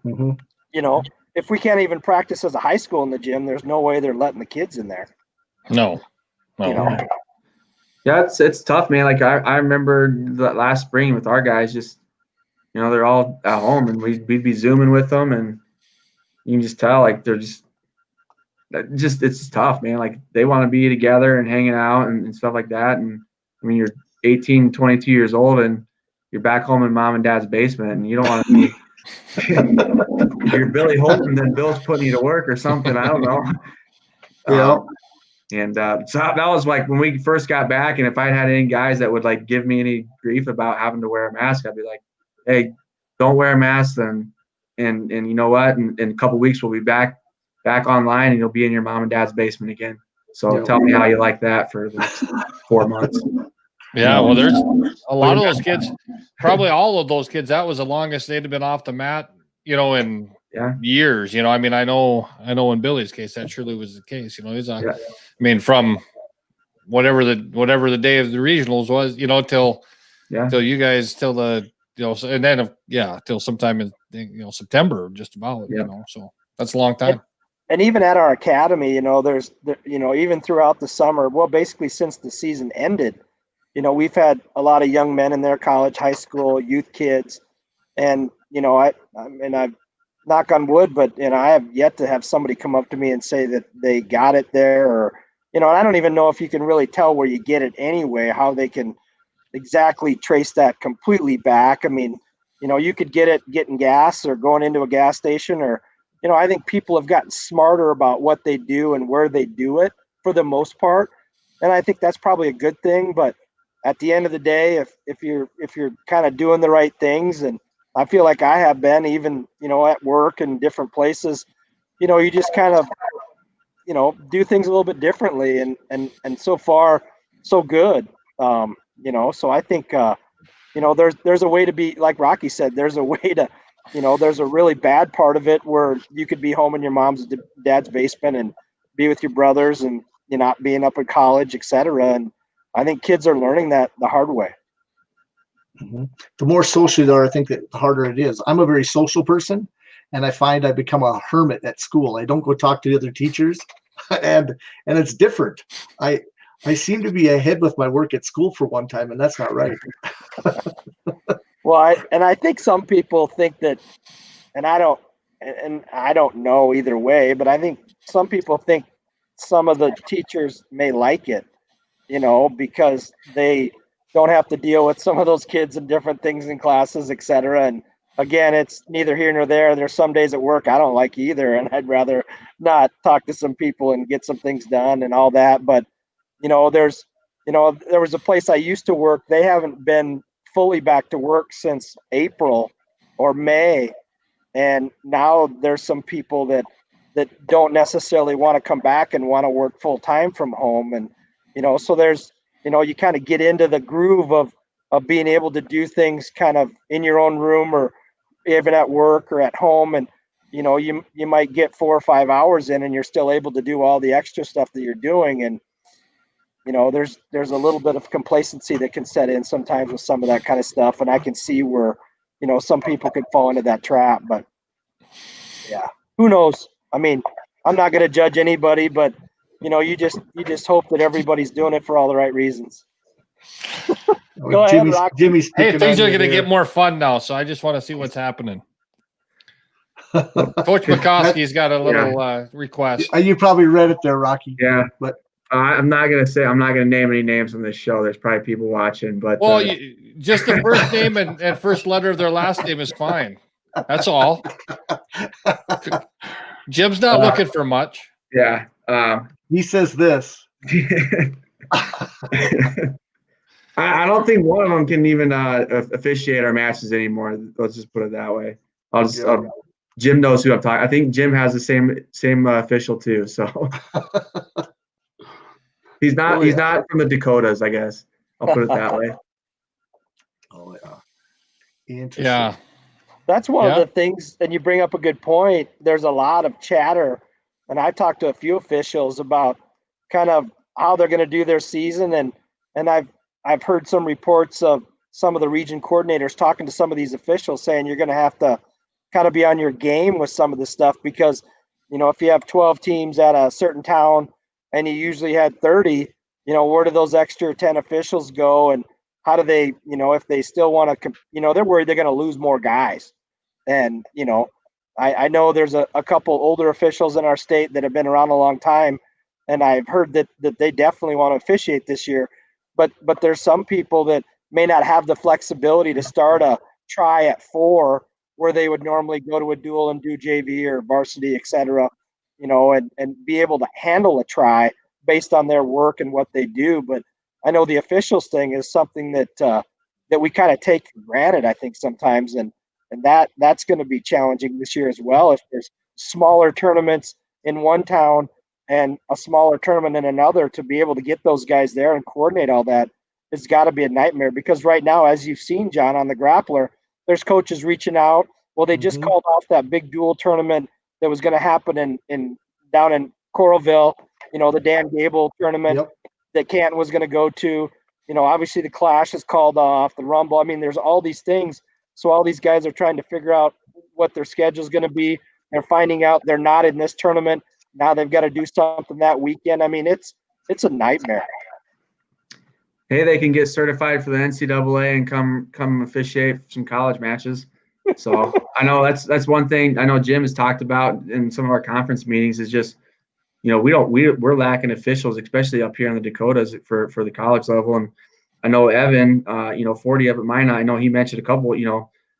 Mm-hmm. If we can't even practice as a high school in the gym, there's no way they're letting the kids in there. No. Yeah, it's tough, man. Like I remember the last spring with our guys, just, they're all at home, and we'd be Zooming with them, and you can just tell, like, they're it's tough, man. Like, they want to be together and hanging out and stuff like that. And I mean, you're 18, 22 years old, and you're back home in mom and dad's basement, and you don't want to be you're Billy Holtan, then Bill's putting you to work or something. I don't know. Yeah. So that was like when we first got back, and if I had any guys that would like give me any grief about having to wear a mask, I'd be like, hey, don't wear a mask, and you know what? In a couple of weeks, we'll be back online, and you'll be in your mom and dad's basement again. So tell me how you like that for the next 4 months. Yeah, well, there's a lot of those kids, probably all of those kids, that was the longest they'd have been off the mat, in years. I mean, I know in Billy's case, that surely was the case. He's I mean, from whatever the day of the regionals was, till you guys, till the, and then, till sometime in, September, just about, so that's a long time. And even at our academy, there's, even throughout the summer, well, basically since the season ended, we've had a lot of young men in there, college, high school, youth kids. And, I've knock on wood, but, I have yet to have somebody come up to me and say that they got it there, or, and I don't even know if you can really tell where you get it anyway, how they can exactly trace that completely back. I mean, you could get it getting gas or going into a gas station, or, I think people have gotten smarter about what they do and where they do it for the most part. And I think that's probably a good thing. But at the end of the day, if you're kind of doing the right things, and I feel like I have been, even, at work and different places, you just kind of, do things a little bit differently, and so far so good. So I think, there's a way to be, like Rocky said, there's a way to, there's a really bad part of it where you could be home in your mom's dad's basement and be with your brothers, and you're not being up in college, etc. And I think kids are learning that the hard way. Mm-hmm. The more social they are, I think that the harder it is. I'm a very social person, and I find I become a hermit at school. I don't go talk to the other teachers, and it's different. I seem to be ahead with my work at school for one time, and that's not right. Well, I think some people think that, and I don't, and I don't know either way, but I think some people think some of the teachers may like it, because they don't have to deal with some of those kids and different things in classes, et cetera. And again, it's neither here nor there. There's some days at work I don't like either, and I'd rather not talk to some people and get some things done and all that. But there was a place I used to work. They haven't been fully back to work since April or May, and now there's some people that don't necessarily want to come back and want to work full time from home. And so there's you kind of get into the groove of being able to do things kind of in your own room or even at work or at home. And you might get 4 or 5 hours in and you're still able to do all the extra stuff that you're doing. And there's a little bit of complacency that can set in sometimes with some of that kind of stuff, and I can see where some people could fall into that trap. But yeah, who knows? I mean, I'm not going to judge anybody, but you just hope that everybody's doing it for all the right reasons. Go ahead, Rock. Jimmy's hey, things are going to get more fun now, so I just want to see what's happening. Coach McCoskey's got a little request. You probably read it there, Rocky. Yeah, but I'm not gonna name any names on this show. There's probably people watching, but just the first name and first letter of their last name is fine. That's all. Jim's not looking for much. Yeah. He says this. I don't think one of them can even officiate our matches anymore. Let's just put it that way. Jim knows who I'm talking. I think Jim has the same official too. So he's not from the Dakotas, I guess. I'll put it that way. Oh yeah. Interesting. Yeah. That's one of the things, and you bring up a good point. There's a lot of chatter, and I talked to a few officials about kind of how they're going to do their season, and I've heard some reports of some of the region coordinators talking to some of these officials saying you're going to have to kind of be on your game with some of this stuff because, if you have 12 teams at a certain town and you usually had 30, where do those extra 10 officials go, and how do they, if they still want to, they're worried they're going to lose more guys. And, I know there's a couple older officials in our state that have been around a long time, and I've heard that they definitely want to officiate this year. But there's some people that may not have the flexibility to start a try at 4 where they would normally go to a dual and do JV or varsity, et cetera, and be able to handle a try based on their work and what they do. But I know the officials thing is something that we kind of take for granted, I think, sometimes. And that's going to be challenging this year as well. If there's smaller tournaments in one town and a smaller tournament in another, to be able to get those guys there and coordinate all that, it's got to be a nightmare. Because right now, as you've seen, John, on the Grappler, there's coaches reaching out. Well, they just called off that big dual tournament that was going to happen down in Coralville, the Dan Gable tournament that Canton was going to go to. Obviously the Clash is called off, the Rumble. I mean, there's all these things. So all these guys are trying to figure out what their schedule is going to be. They're finding out they're not in this tournament. Now they've got to do something that weekend. I mean, it's a nightmare. Hey, they can get certified for the NCAA and come officiate some college matches. So I know that's one thing I know Jim has talked about in some of our conference meetings is just, we're lacking officials, especially up here in the Dakotas for the college level. And I know Evan, 40 up at Minot, I know he mentioned a couple,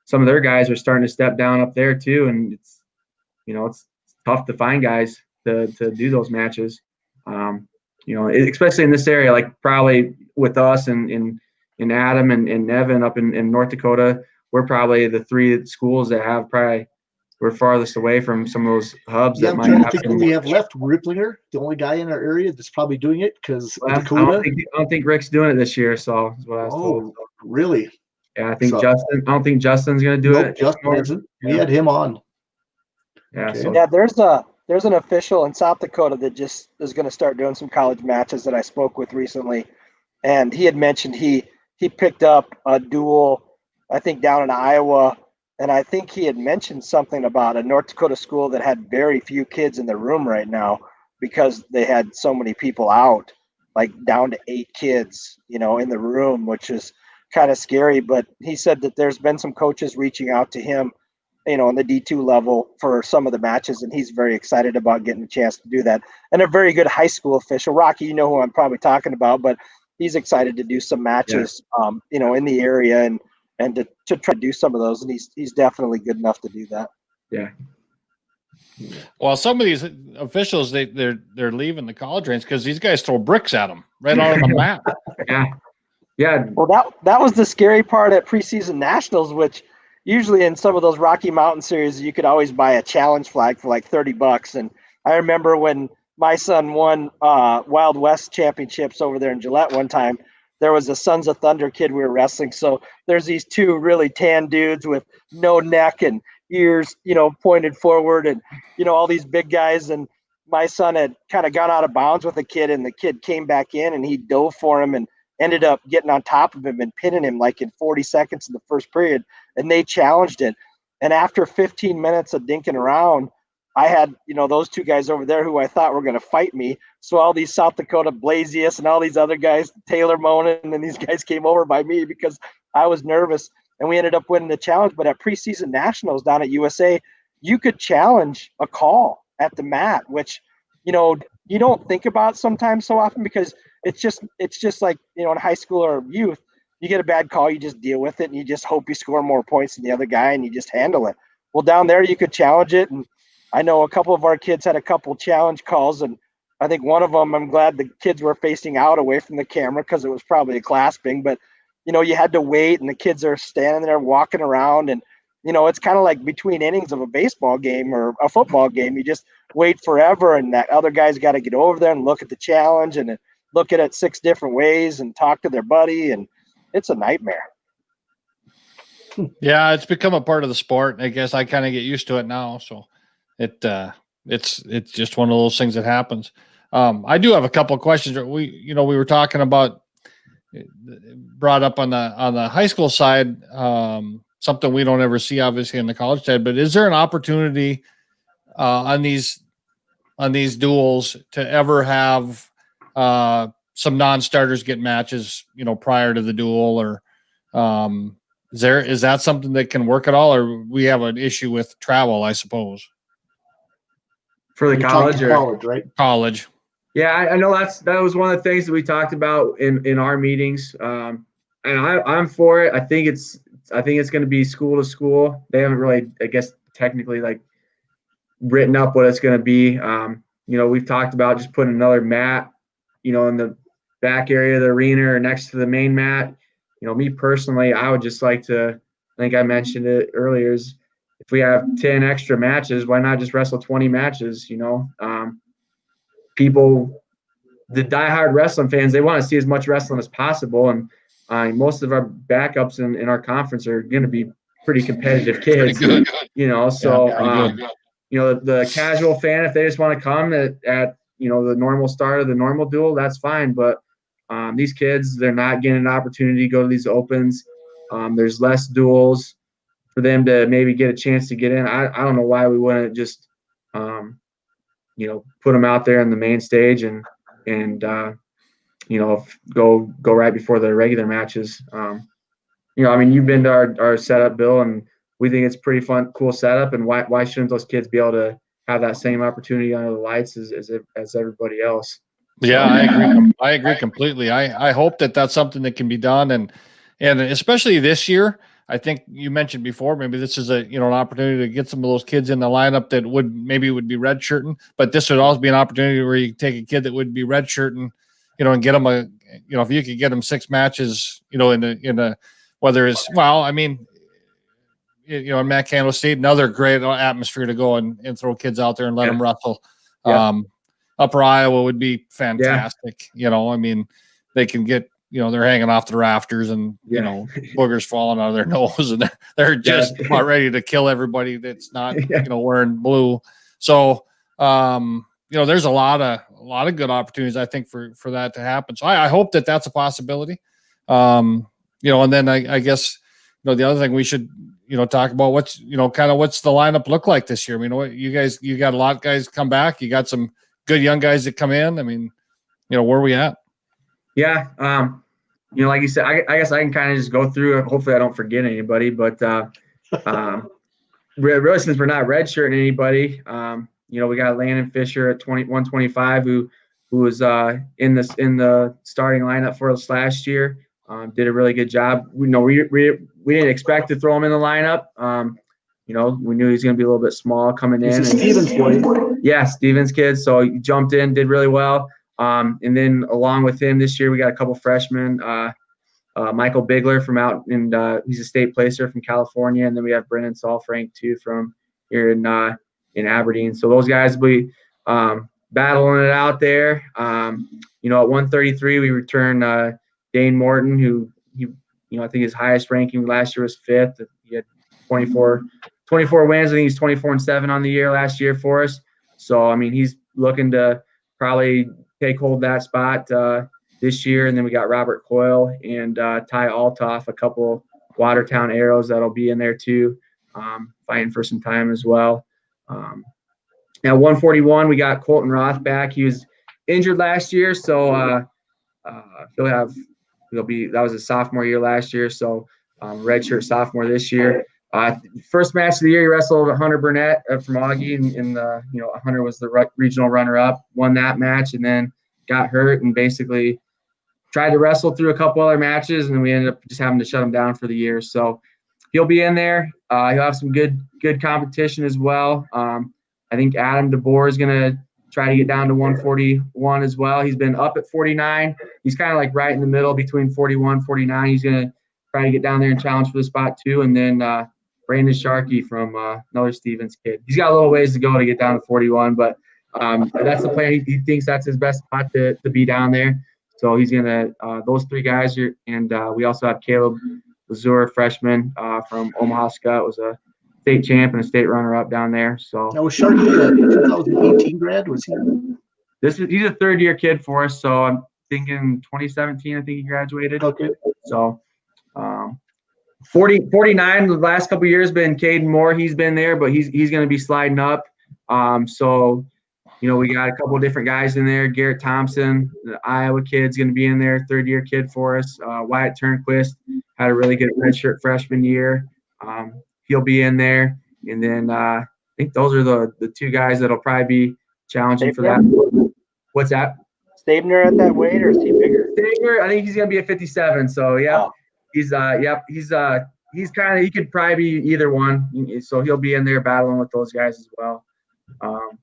some of their guys are starting to step down up there too. And it's tough to find guys to do those matches. Especially in this area, like probably with us and Adam and Evan up in North Dakota, we're probably the 3 schools that we're farthest away from some of those hubs. Yeah, that I'm might trying have to think who we have left. Ripplinger, the only guy in our area that's probably doing it, because Dakota. I don't think Rick's doing it this year. So is what I was told. Really? Yeah, I think Justin. I don't think Justin's going to do it. Justin isn't. We had him on. Yeah. Okay. So there's an official in South Dakota that just is going to start doing some college matches that I spoke with recently, and he had mentioned he picked up a dual, I think down in Iowa, and I think he had mentioned something about a North Dakota school that had very few kids in the room right now because they had so many people out, like down to 8 kids, in the room, which is kind of scary. But he said that there's been some coaches reaching out to him on the D2 level for some of the matches, and he's very excited about getting a chance to do that. And a very good high school official, Rocky, you know who I'm probably talking about, but he's excited to do some matches, in the area and to try to do some of those, and he's definitely good enough to do that. Yeah. Well, some of these officials, they're leaving the college range because these guys throw bricks at them right out on the mat. Yeah. Well, that was the scary part at preseason nationals, which usually in some of those Rocky Mountain series, you could always buy a challenge flag for like $30. And I remember when my son won Wild West championships over there in Gillette one time, there was a Sons of Thunder kid we were wrestling. So there's these two really tan dudes with no neck and ears, pointed forward, and, all these big guys. And my son had kind of gone out of bounds with a kid, and the kid came back in and he dove for him and ended up getting on top of him and pinning him like in 40 seconds in the first period. And they challenged it. And after 15 minutes of dinking around, I had, those two guys over there who I thought were going to fight me. So all these South Dakota Blazius and all these other guys, Taylor Monin, and these guys came over by me because I was nervous. And we ended up winning the challenge. But at preseason nationals down at USA, you could challenge a call at the mat, which, you don't think about sometimes so often, because it's just like, in high school or youth, you get a bad call, you just deal with it, and you just hope you score more points than the other guy, and you just handle it. Well, down there, you could challenge it. And I know a couple of our kids had a couple challenge calls, and I think one of them, I'm glad the kids were facing out away from the camera because it was probably a clasping, but, you had to wait, and the kids are standing there walking around, and, it's kind of like between innings of a baseball game or a football game. You just wait forever, and that other guy's got to get over there and look at the challenge and look at it 6 different ways and talk to their buddy, and it's a nightmare. Yeah, it's become a part of the sport. I guess I kind of get used to it now, so it's just one of those things that happens. I do have a couple of questions. We were talking about, brought up on the high school side, something we don't ever see obviously in the college side, but is there an opportunity on these duels to ever have some non-starters get matches, prior to the duel, or is that something that can work at all, or we have an issue with travel, I suppose? For the college, right? College. Yeah, I know that was one of the things that we talked about in our meetings. And I'm for it. I think it's going to be school to school. They haven't really, I guess, technically like written up what it's going to be. We've talked about just putting another mat, in the back area of the arena or next to the main mat. Me personally, I would just like to, I think I mentioned it earlier, is if we have 10 extra matches, why not just wrestle 20 matches? People, the diehard wrestling fans, they want to see as much wrestling as possible. And most of our backups in our conference are going to be pretty competitive kids, pretty good. So, the casual fan, if they just want to come at the normal start of the normal duel, that's fine. But these kids, they're not getting an opportunity to go to these opens. There's less duels for them to maybe get a chance to get in. I don't know why we wouldn't just, put them out there in the main stage and go right before the regular matches. You've been to our setup, Bill, and we think it's pretty fun, cool setup. And why shouldn't those kids be able to have that same opportunity under the lights as everybody else? Yeah, I agree completely. I hope that that's something that can be done, and especially this year. I think you mentioned before, maybe this is an opportunity to get some of those kids in the lineup that would be redshirting, but this would also be an opportunity where you take a kid that would be redshirting, and get them if you could get them 6 matches, in a whether it's, in Matt Candle State, another great atmosphere to go and throw kids out there and let them wrestle. Yeah. Upper Iowa would be fantastic. They can get, they're hanging off the rafters and, boogers falling out of their nose, and they're just about ready to kill everybody that's not, wearing blue. So, there's a lot of good opportunities, I think, for that to happen. So I hope that that's a possibility. And then I guess, the other thing we should, talk about what's the lineup look like this year? You got a lot of guys come back. You got some good young guys that come in. Where are we at? Yeah. Like you said, I guess I can kind of just go through it. Hopefully I don't forget anybody, but, really since we're not redshirting anybody, we got Landon Fisher at 125 who was in the starting lineup for us last year. Did a really good job. We didn't expect to throw him in the lineup. We knew he was going to be a little bit small coming in. Stevens boy. Yeah, Stevens kid. So he jumped in, did really well. And then along with him this year, we got a couple freshmen. Michael Bigler from out, and he's a state placer from California. And then we have Brennan Salfrank too from here in Aberdeen. So those guys will be battling it out there. At 133, we return Dane Morton, who I think his highest ranking last year was 5th. He had 24 wins. I think he's 24-7 on the year last year for us. So I mean, he's looking to probably take hold of that spot this year. And then we got Robert Coyle and Ty Altoff, a couple Watertown arrows that'll be in there too, fighting for some time as well. At 141, we got Colton Roth back. He was injured last year, so that was his sophomore year last year, so redshirt sophomore this year. First match of the year, he wrestled Hunter Burnett from Augie, and Hunter was the regional runner-up, won that match, and then got hurt and basically tried to wrestle through a couple other matches, and we ended up just having to shut him down for the year. So he'll be in there. He'll have some good competition as well. I think Adam DeBoer is going to try to get down to 141 as well. He's been up at 49. He's kind of like right in the middle between 41, 49. He's going to try to get down there and challenge for the spot too. And then Brandon Sharkey from another Stevens kid. He's got a little ways to go to get down to 41, but that's the plan. He thinks that's his best spot to be down there. So he's going to those three guys are, and we also have Caleb Lazur, freshman from Omaha Scott, was a state champ and a state runner-up down there. So now was Sharkey a 2018 grad? Was he? He's a third-year kid for us. So I'm thinking 2017. I think he graduated. Okay. So 49 the last couple of years been Caden Moore. He's been there, but he's going to be sliding up. So we got a couple of different guys in there. Garrett Thompson, the Iowa kid's going to be in there, third-year kid for us. Wyatt Turnquist had a really good redshirt freshman year. He'll be in there. And then I think those are the two guys that'll probably be challenging for that. What's that? Stabner at that weight, or is he bigger? Stabner, I think he's going to be a 57. So, yeah. Oh. He's kind of, he could probably be either one. So he'll be in there battling with those guys as well. And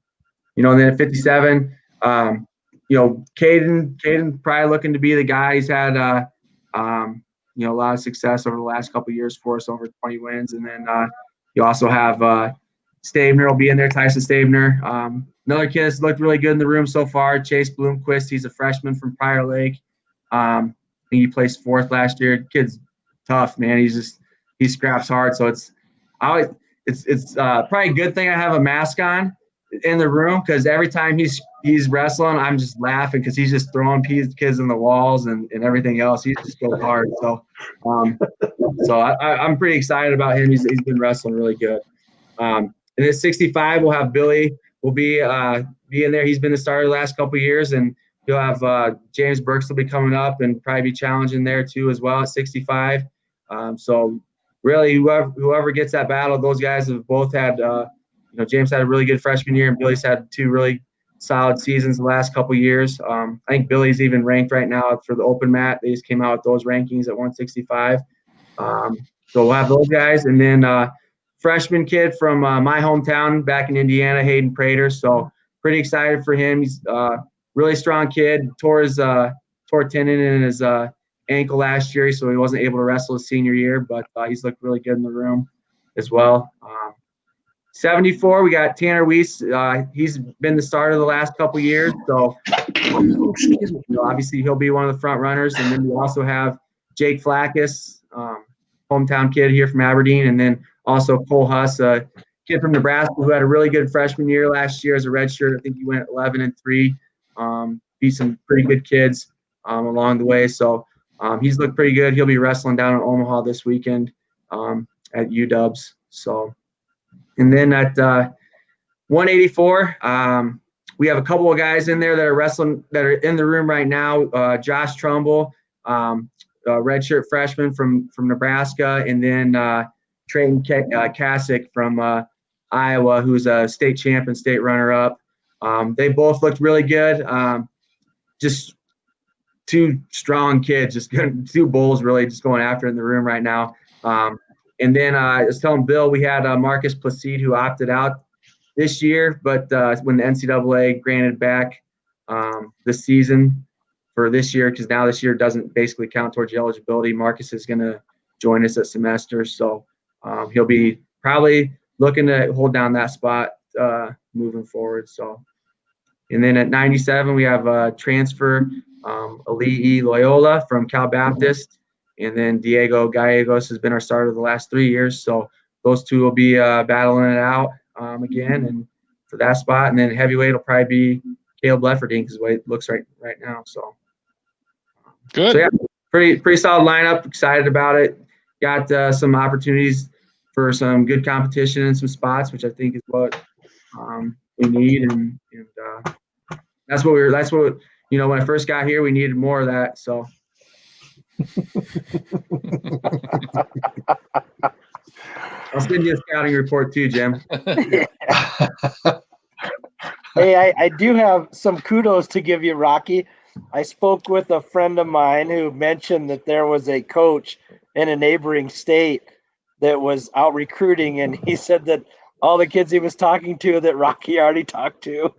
then at 57, Caden probably looking to be the guy. He's had, a lot of success over the last couple of years for us, over 20 wins. And then you also have Stabner will be in there, Tyson Stabner. Another kid that's looked really good in the room so far, Chase Bloomquist. He's a freshman from Prior Lake. I think he placed 4th last year. Kid's tough, man. He scraps hard. So it's probably a good thing I have a mask on in the room, because every time he's wrestling, I'm just laughing because he's just throwing kids in the walls and everything else. He just goes hard. So, I'm pretty excited about him. He's been wrestling really good. And at 65, we'll have Billy. Will be in there. He's been the starter the last couple of years, and you'll have James Burks will be coming up and probably be challenging there too as well at 65. So really, whoever gets that battle, those guys have both had. James had a really good freshman year, and Billy's had 2 really solid seasons the last couple of years. I think Billy's even ranked right now for the open mat. They just came out with those rankings at 165. So we'll have those guys, and then freshman kid from my hometown back in Indiana, Hayden Prater. So pretty excited for him. He's really strong kid. Tore tendon in his ankle last year, so he wasn't able to wrestle his senior year, but he's looked really good in the room as well. 74, we got Tanner Weiss. He's been the starter the last couple years, so obviously he'll be one of the front runners. And then we also have Jake Flackus, hometown kid here from Aberdeen, and then also Cole Huss, a kid from Nebraska who had a really good freshman year last year as a redshirt. I think he went 11-3. Beat some pretty good kids along the way, so he's looked pretty good. He'll be wrestling down in Omaha this weekend at UW's. So. And then at 184, we have a couple of guys in there that are wrestling, that are in the room right now. Josh Trumbull, a redshirt freshman from Nebraska, and then Trayton Kasich from Iowa, who's a state champ and state runner-up. They both looked really good. Just two strong kids, just two bulls really just going after it in the room right now. And then I was telling Bill, we had Marcus Placide who opted out this year, but when the NCAA granted back the season for this year, because now this year doesn't basically count towards your eligibility, Marcus is going to join us at semester. So he'll be probably looking to hold down that spot moving forward. So, and then at 97, we have a transfer, Ali'i Loyola from Cal Baptist, and then Diego Gallegos has been our starter the last 3 years. So those two will be battling it out again and for that spot. And then heavyweight will probably be Caleb Lefferding because the way it looks right now. So good. So yeah, pretty solid lineup. Excited about it. Got some opportunities for some good competition in some spots, which I think is what we need, and that's what when I first got here, we needed more of that. So. I'll send you a scouting report too, Jim. Hey, I do have some kudos to give you, Rocky. I spoke with a friend of mine who mentioned that there was a coach in a neighboring state that was out recruiting, and he said that all the kids he was talking to that Rocky already talked to,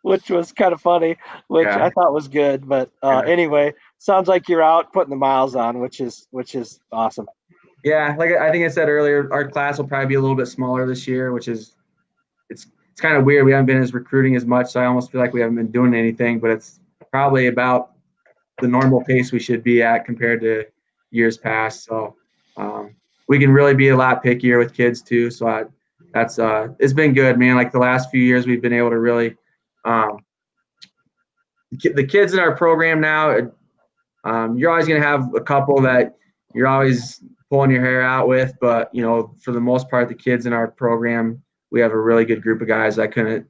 which was kind of funny, which I thought was good. But anyway, sounds like you're out putting the miles on, which is awesome. Yeah, like I think I said earlier, our class will probably be a little bit smaller this year, which is it's kind of weird. We haven't been recruiting as much, so I almost feel like we haven't been doing anything. But it's probably about the normal pace we should be at compared to years past. So we can really be a lot pickier with kids too. So that's it's been good, man. Like the last few years, we've been able to really the kids in our program now. You're always going to have a couple that you're always pulling your hair out with, but for the most part, the kids in our program, we have a really good group of guys. I couldn't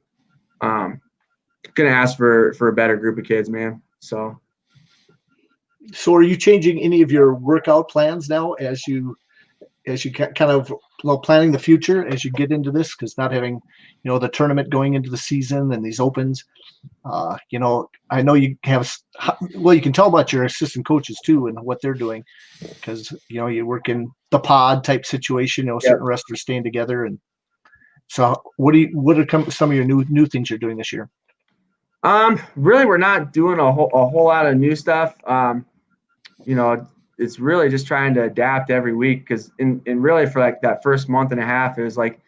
ask for a better group of kids, man. So are you changing any of your workout plans now as you kind of planning the future as you get into this? Because not having the tournament going into the season and these opens, I know you have you can tell about your assistant coaches too and what they're doing, because you work in the pod type situation. Certain wrestlers staying together, and so what are some of your new things you're doing this year? Really, we're not doing a whole lot of new stuff. It's really just trying to adapt every week, because in really for like that first month and a half, it was like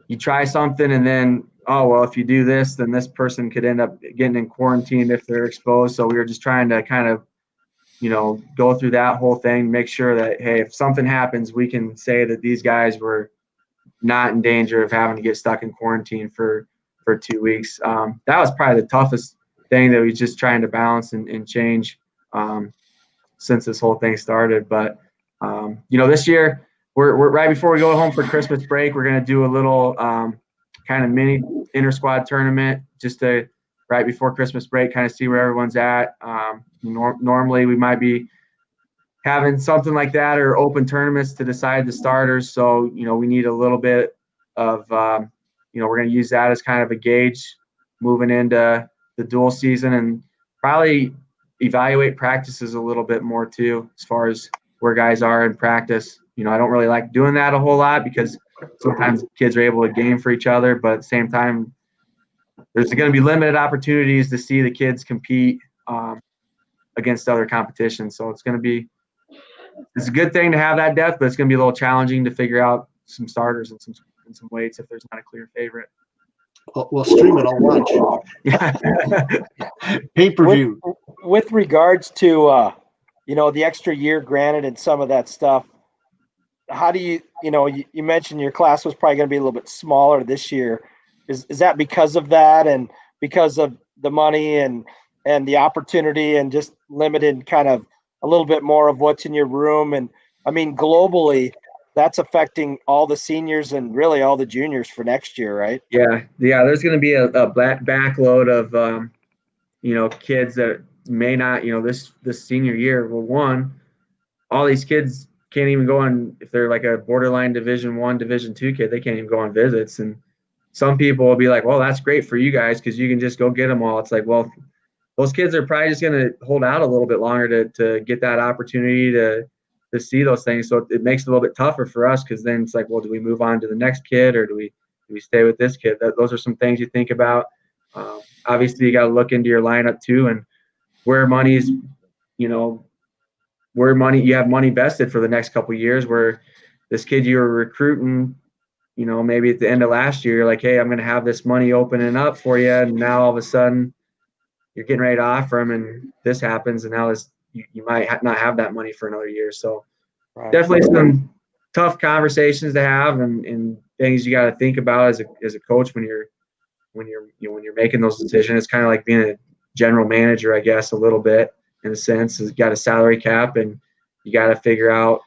you try something and then, oh, well, if you do this, then this person could end up getting in quarantine if they're exposed. So we were just trying to kind of, go through that whole thing, make sure that, hey, if something happens, we can say that these guys were not in danger of having to get stuck in quarantine for 2 weeks. That was probably the toughest thing that we just trying to balance and change since this whole thing started. But this year we're right before we go home for Christmas break, we're going to do a little kind of mini inter squad tournament just to right before Christmas break, kind of see where everyone's at. Normally we might be having something like that or open tournaments to decide the starters. So, we need a little bit of, we're going to use that as kind of a gauge moving into the dual season, and probably evaluate practices a little bit more too, as far as where guys are in practice. I don't really like doing that a whole lot because sometimes kids are able to game for each other, but at the same time, there's going to be limited opportunities to see the kids compete against other competition. So it's a good thing to have that depth, but it's going to be a little challenging to figure out some starters and some weights if there's not a clear favorite. We'll stream it. I'll watch. Pay-per-view. With regards to the extra year granted and some of that stuff, how do you mentioned your class was probably going to be a little bit smaller this year. Is that because of that and because of the money and the opportunity and just limited kind of a little bit more of what's in your room? And I mean, globally, that's affecting all the seniors and really all the juniors for next year, right? Yeah. There's going to be a backload of, kids that may not, this senior year. Well, one, all these kids can't even go on, if they're like a borderline Division I, Division II kid, they can't even go on visits. And some people will be like, well, that's great for you guys because you can just go get them all. It's like, well, those kids are probably just going to hold out a little bit longer to get that opportunity to see those things. So it makes it a little bit tougher for us because then it's like, well, do we move on to the next kid or do we stay with this kid? Those are some things you think about. Obviously, you got to look into your lineup too and where money's, where you have money vested for the next couple of years where this kid you were recruiting, maybe at the end of last year, you're like, hey, I'm going to have this money opening up for you. And now all of a sudden you're getting ready to offer him and this happens. And now you might not have that money for another year. So definitely some tough conversations to have and things you got to think about as a coach when you're making those decisions. It's kind of like being a general manager, I guess, a little bit in a sense. You got a salary cap and you got to figure out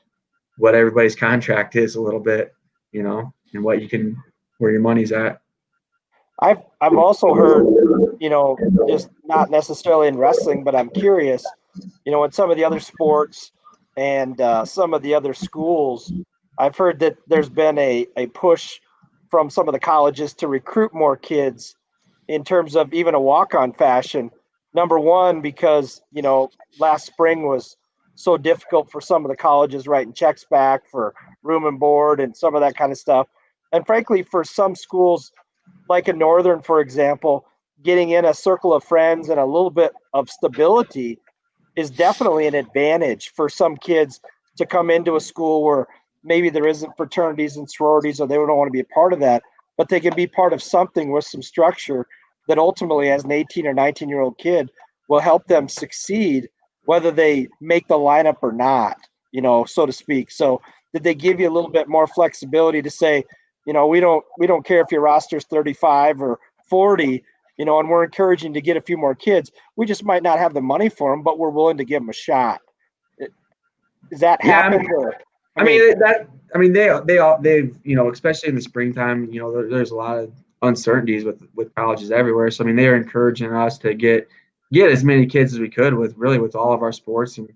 what everybody's contract is a little bit, and what where your money's at. I've also heard, just not necessarily in wrestling, but I'm curious, in some of the other sports and some of the other schools, I've heard that there's been a push from some of the colleges to recruit more kids in terms of even a walk-on fashion. Number one, because, last spring was so difficult for some of the colleges writing checks back for room and board and some of that kind of stuff. And frankly, for some schools, like in Northern, for example, getting in a circle of friends and a little bit of stability is definitely an advantage for some kids to come into a school where maybe there isn't fraternities and sororities or they don't want to be a part of that, but they can be part of something with some structure that ultimately, as an 18 or 19-year-old kid, will help them succeed, whether they make the lineup or not, so to speak. So did they give you a little bit more flexibility to say, we don't care if your roster is 35 or 40, and we're encouraging to get a few more kids. We just might not have the money for them, but we're willing to give them a shot. Does that happen? They've especially in the springtime, there's a lot of uncertainties with colleges everywhere. So, they're encouraging us to get as many kids as we could with all of our sports. And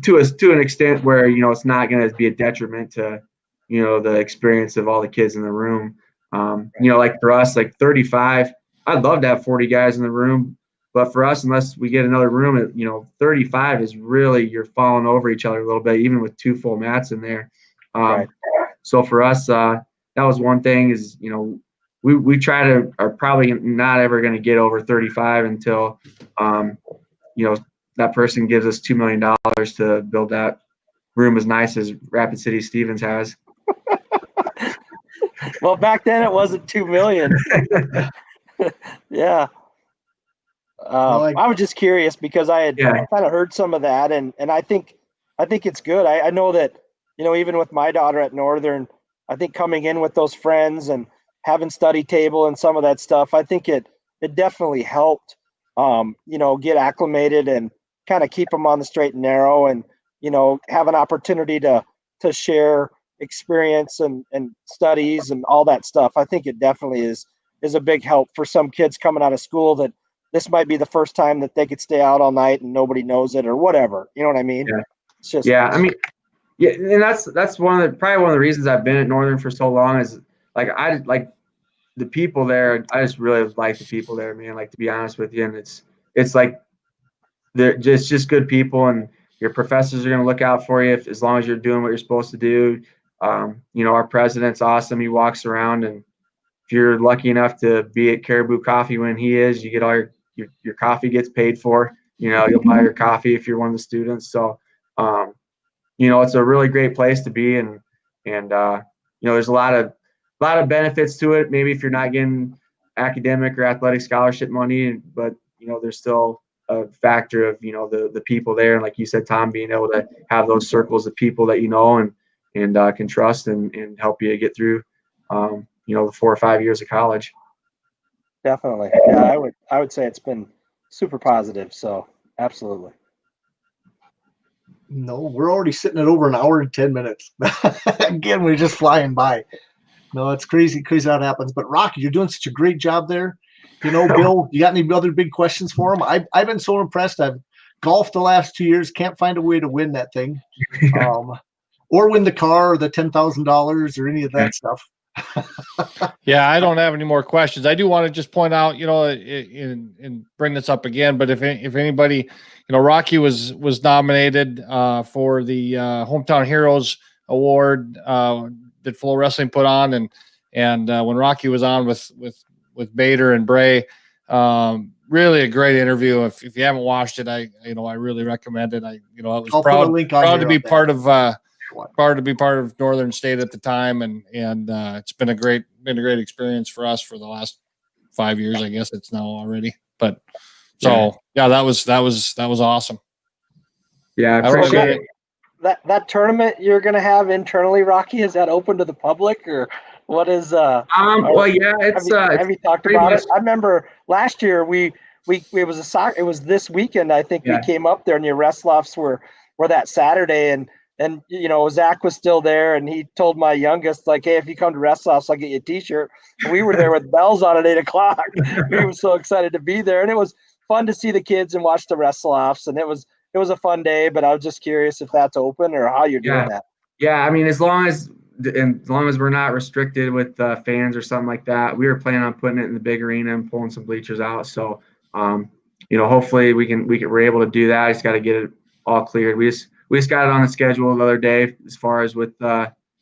to an extent where, it's not going to be a detriment to, the experience of all the kids in the room. Like for us, like 35, I'd love to have 40 guys in the room, but for us, unless we get another room, 35 is really, you're falling over each other a little bit, even with 2 full mats in there. So for us, that was one thing is, we are probably not ever going to get over 35 until, that person gives us $2 million to build that room as nice as Rapid City Stevens has. Well, back then it wasn't 2 million. Yeah. I was just curious because I had kind of heard some of that, and I think it's good. I know that, even with my daughter at Northern, I think coming in with those friends and having study table and some of that stuff, I think it definitely helped, get acclimated and kind of keep them on the straight and narrow and, have an opportunity to share experience and studies and all that stuff. I think it definitely is a big help for some kids coming out of school that this might be the first time that they could stay out all night and nobody knows it or whatever. You know what I mean? Yeah. It's just, and that's probably one of the reasons I've been at Northern for so long is I like the people there. I just really like the people there, man. Like, to be honest with you, and it's like they're just good people, and your professors are going to look out for you as long as you're doing what you're supposed to do. Our president's awesome. He walks around, and if you're lucky enough to be at Caribou Coffee when he is, you get all your coffee gets paid for. You'll buy your coffee if you're one of the students. So, it's a really great place to be, and there's a lot of benefits to it. Maybe if you're not getting academic or athletic scholarship money, but there's still a factor of the people there, and like you said, Tom, being able to have those circles of people that and can trust and help you get through the 4 or 5 years of college. Definitely. Yeah, I would say it's been super positive. So absolutely. No, we're already sitting at over an hour and 10 minutes. Again, we're just flying by. No, it's crazy how it happens. But Rocky, you're doing such a great job there. Bill, you got any other big questions for him? I've been so impressed. I've golfed the last 2 years. Can't find a way to win that thing, or win the car or the $10,000 or any of that stuff. Yeah, I don't have any more questions. I do want to just point out, and bring this up again, but if anybody, Rocky was nominated for the Hometown Heroes Award that Flow Wrestling put on, and when Rocky was on with Bader and Bray, really a great interview. If you haven't watched it, I really recommend it. I was proud to be part of Northern State at the time, and it's been a great experience for us for the last 5 years. I guess it's now already, but that was awesome. Yeah, I appreciate it. That tournament you're going to have internally, Rocky, is that open to the public, or what is well, yeah, it's have you talked about it? I remember last year it was this weekend, I think. We came up there and the wrestling-offs were that Saturday, and Zach was still there, and he told my youngest, like, hey, if you come to wrestling-offs, I'll get you a t-shirt. And we were there with bells on at 8:00. We were so excited to be there, and it was fun to see the kids and watch the wrestling-offs, and it was a fun day. But I was just curious if that's open or how you're doing that. Yeah, I mean, as long as we're not restricted with fans or something like that, we were planning on putting it in the big arena and pulling some bleachers out. So, hopefully we're able to do that. I just got to get it all cleared. We just got it on the schedule the other day as far as with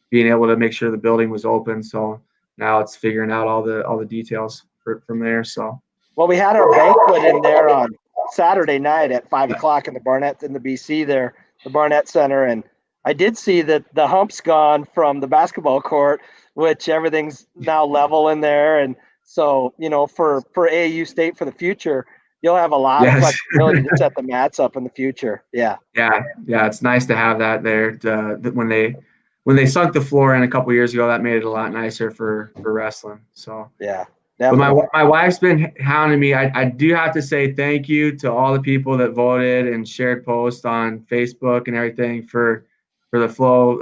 being able to make sure the building was open. So now it's figuring out all the details from there. So, well, we had our banquet in there on Saturday night at 5:00 in the BC there, the Barnett Center, and I did see that the hump's gone from the basketball court, which everything's now level in there. And so, for AAU State for the future, you'll have a lot of flexibility to set the mats up in the future. Yeah. It's nice to have that there. When they sunk the floor in a couple years ago, that made it a lot nicer for wrestling. So yeah. But my wife's been hounding me. I do have to say thank you to all the people that voted and shared posts on Facebook and everything for the Flow,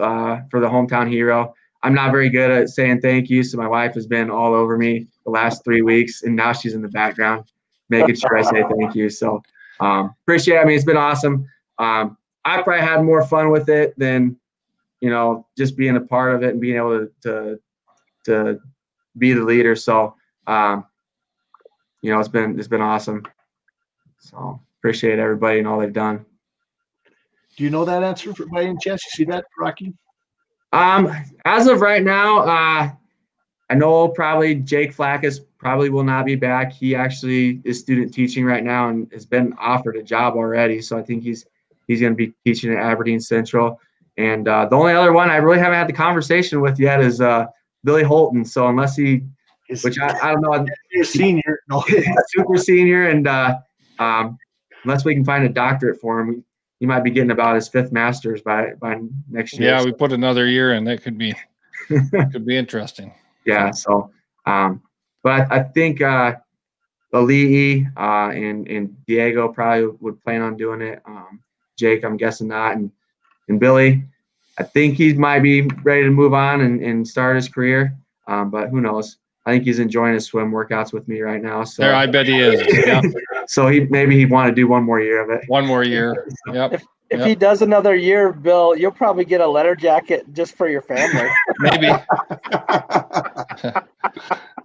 for the Hometown Hero. I'm not very good at saying thank you, so my wife has been all over me the last 3 weeks, and now she's in the background making sure I say thank you. So appreciate it. I mean, it's been awesome. I probably had more fun with it than, just being a part of it and being able to be the leader. So, it's been awesome. So appreciate everybody and all they've done. Do you know that answer by any chance? You see that, Rocky? As of right now, I know probably Jake Flackus probably will not be back. He actually is student teaching right now and has been offered a job already. So I think he's going to be teaching at Aberdeen Central. And the only other one I really haven't had the conversation with yet is Billy Holtan. So unless I don't know, you're a senior, no, super senior, and unless we can find a doctorate for him, he might be getting about his 5th master's by next year. Yeah, we put another year in. That could be interesting. Yeah. So, but I think Ali'i and Diego probably would plan on doing it. Jake, I'm guessing not, and Billy, I think he might be ready to move on and start his career. But who knows? I think he's enjoying his swim workouts with me right now. So I bet he is. Yeah. So he'd want to do one more year of it. One more year. Yep. If he does another year, Bill, you'll probably get a letter jacket just for your family. Maybe.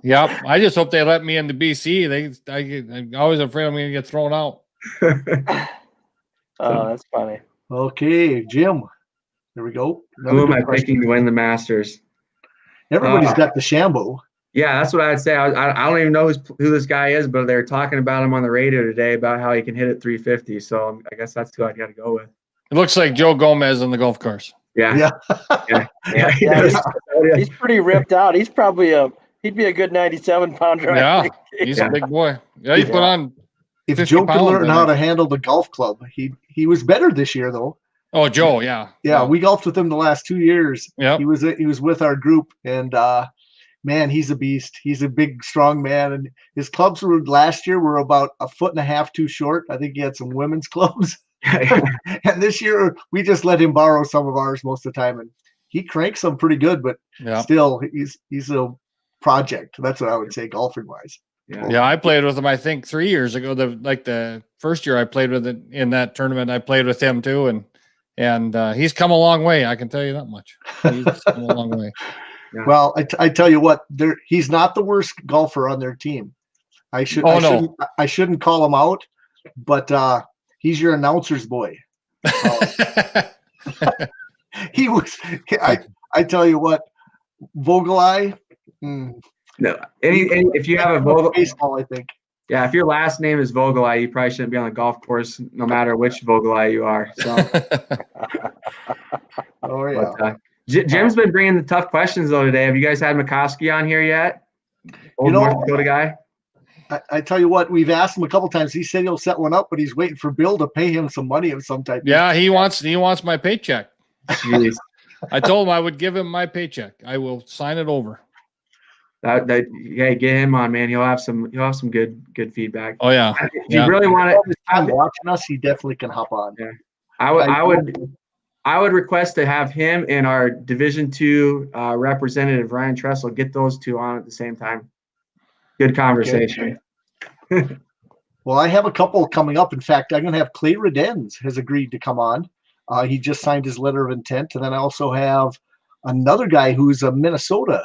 Yep. I just hope they let me into BC. I'm always afraid I'm going to get thrown out. Oh, that's funny. Okay, Jim. There we go. Who am I picking to win the Masters? Everybody's got the Shambo. Yeah, that's what I'd say. I don't even know who this guy is, but they're talking about him on the radio today about how he can hit it 350. So I guess that's who I got to go with. It looks like Joe Gomez on the golf course. Yeah. He's pretty ripped out. He's probably he'd be a good 97-pounder. Yeah, he's a big boy. Yeah, he put on. If Joe could learn how to handle the golf club, he was better this year though. Oh, Joe, yeah. Yeah, we golfed with him the last 2 years. Yeah, he was with our group, and man, he's a beast. He's a big, strong man, and his clubs last year were about 1.5 feet too short. I think he had some women's clubs. And this year we just let him borrow some of ours most of the time, and he cranks them pretty good. But still, he's a project. That's what I would say, golfing wise. Yeah, I played with him, I think 3 years ago. The first year I played with it in that tournament, I played with him too. And he's come a long way. I can tell you that much. He's come a long way. Yeah. Well, I tell you what, he's not the worst golfer on their team. I shouldn't call him out, but he's your announcer's boy. He was. I tell you what, Vogelai. No, if you have a Vogel baseball, I think. Yeah, if your last name is Vogelai, you probably shouldn't be on the golf course, no matter which Vogelai you are. So. Oh yeah. But, Jim's been bringing the tough questions though today. Have you guys had McCoskey on here yet? Old North Dakota guy. I tell you what, we've asked him a couple times. He said he'll set one up, but he's waiting for Bill to pay him some money of some type. Yeah, he wants my paycheck. Jeez. I told him I would give him my paycheck. I will sign it over. Hey, get him on, man. He'll have some good feedback. Oh yeah. If you really want to, I'm watching us. He definitely can hop on. Yeah. I would request to have him and our Division II representative Ryan Tressel get those two on at the same time. Good conversation. Okay. Well, I have a couple coming up. In fact, I'm going to have Clay Redens has agreed to come on. He just signed his letter of intent, and then I also have another guy who's a Minnesota.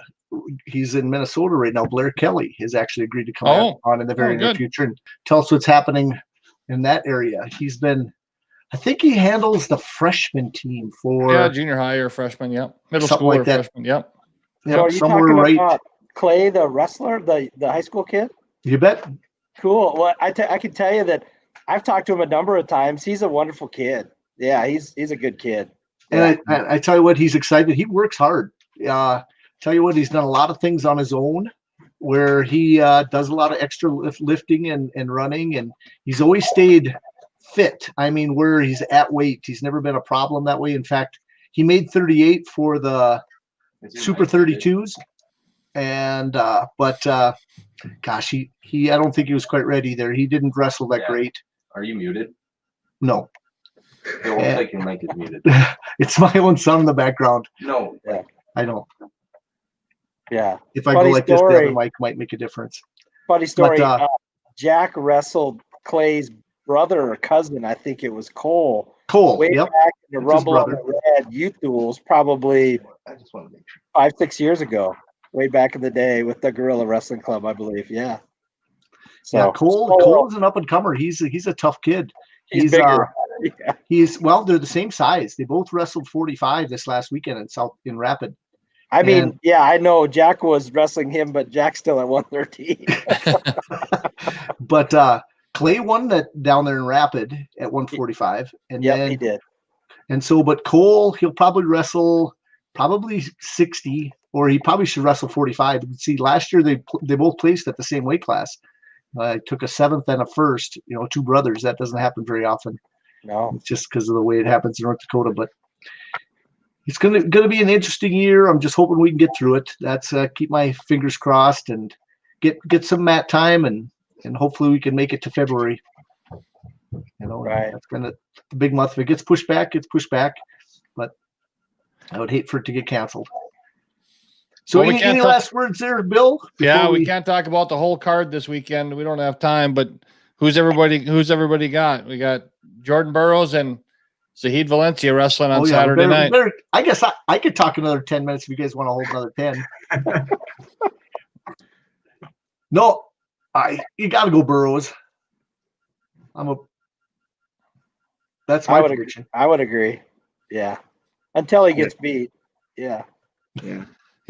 He's in Minnesota right now. Blair Kelly has actually agreed to come on in the very near future and tell us what's happening in that area. He's been, I think he handles the freshman team for junior high or freshman, middle school like or that. freshman, So are you talking about Clay, the wrestler, the high school kid? You bet. Cool. Well, I can tell you that I've talked to him a number of times. He's a wonderful kid. Yeah, he's a good kid. And I tell you what, he's excited. He works hard. Tell you what, he's done a lot of things on his own where he does a lot of extra lifting and running, and he's always stayed fit. I mean, where he's at weight, he's never been a problem that way. In fact, he made 38 for the Super 32s, and gosh, he I don't think he was quite ready there. He didn't wrestle that great. Are you muted? No. It won't take your mic is muted. It's my own son in the background. No. Yeah. I know. Yeah. If I go like this, the other mic might make a difference. Funny story. Jack wrestled Clay's brother or cousin. I think it was Cole. Way back in the Rumble on the Red Youth Duels, probably 5-6 years ago. Way back in the day with the Gorilla Wrestling Club, I believe. Yeah. So yeah, Cole's an up and comer. He's a tough kid. He's bigger. They're the same size. They both wrestled 45 this last weekend in Rapid. I mean, I know Jack was wrestling him, but Jack's still at 113. But Clay won that down there in Rapid at 145. And then he did. And so, but Cole, he'll probably wrestle 60, or he probably should wrestle 45. You can see last year they both placed at the same weight class. Took a 7th and a 1st, two brothers. That doesn't happen very often. No, it's just because of the way it happens in North Dakota. But it's gonna be an interesting year. I'm just hoping we can get through it. That's keep my fingers crossed and get some mat time and hopefully we can make it to February. Right. That's been the big month. If it gets pushed back, But I would hate for it to get canceled. So any last words there, Bill? We can't talk about the whole card this weekend. We don't have time, but who's everybody got? We got Jordan Burroughs and Zahid Valencia wrestling on Saturday night. I guess I could talk another 10 minutes if you guys want to hold another 10. No, you got to go Burroughs. That's my prediction. I would agree. Yeah, until he gets beat. Yeah.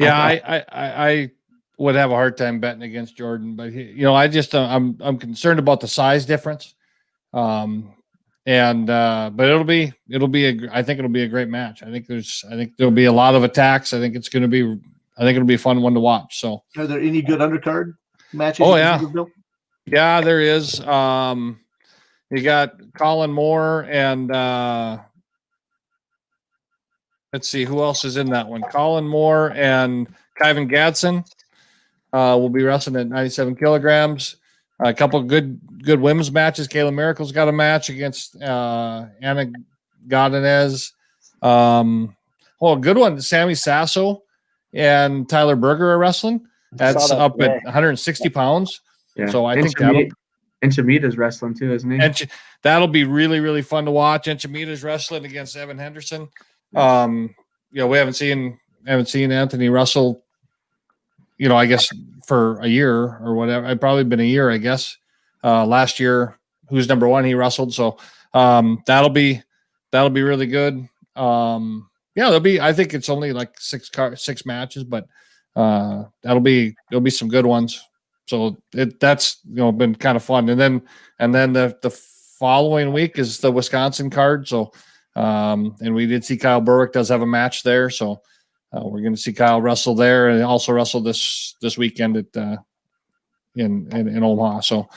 Yeah, I would have a hard time betting against Jordan, but I'm concerned about the size difference. But it'll be I think it'll be a great match. I think there'll be a lot of attacks. I think it'll be a fun one to watch. So are there any good undercard matches? Oh yeah. Yeah, there is. You got Colin Moore and let's see who else is in that one. Colin Moore and Kyvan Gadsden will be wrestling at 97 kilograms. A couple good women's matches. Kayla Miracle's got a match against Anna Godinez. A good one. Sammy Sasso and Tyler Berger are wrestling. That's up at 160 pounds. Yeah. So I And think that'll Enchimita's wrestling too, isn't he? that'll be really, really fun to watch. Enchimita's wrestling against Evan Henderson. Yes. We haven't seen Anthony wrestle, I guess for a year or whatever. It's probably been a year, I guess. Last year, who's number one, he wrestled. So that'll be really good. I think it's only like six matches, but there'll be some good ones. So that's been kind of fun. And then the following week is the Wisconsin card. So and we did see Kyle Berwick does have a match there. So we're going to see Kyle wrestle there, and also wrestle this weekend at in Omaha. So